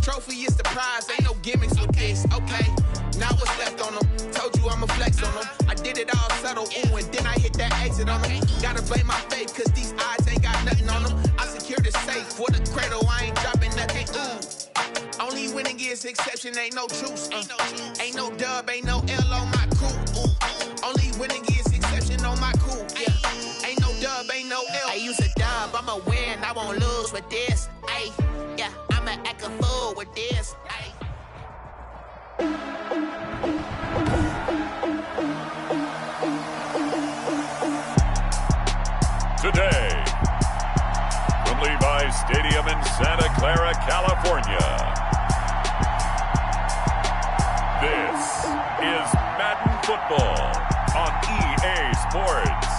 Trophy is the prize, ain't no gimmicks with this. Okay, now what's left on them? Told you I'ma flex on them. I did it all subtle, ooh, and then I hit that exit on them. Gotta blame my faith, cause these odds ain't got nothing on them. I secure the safe for the cradle, I ain't dropping nothing, ooh. Only winning is exception, ain't no truce. Ain't no dub, ain't no L on my crew, ooh. Only winning is exception on my crew, yeah. Ain't no dub, ain't no L. I use a dub, I'ma win, I won't lose with this. California. This is Madden Football on EA Sports.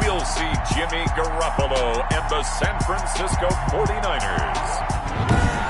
We'll see Jimmy Garoppolo and the San Francisco 49ers.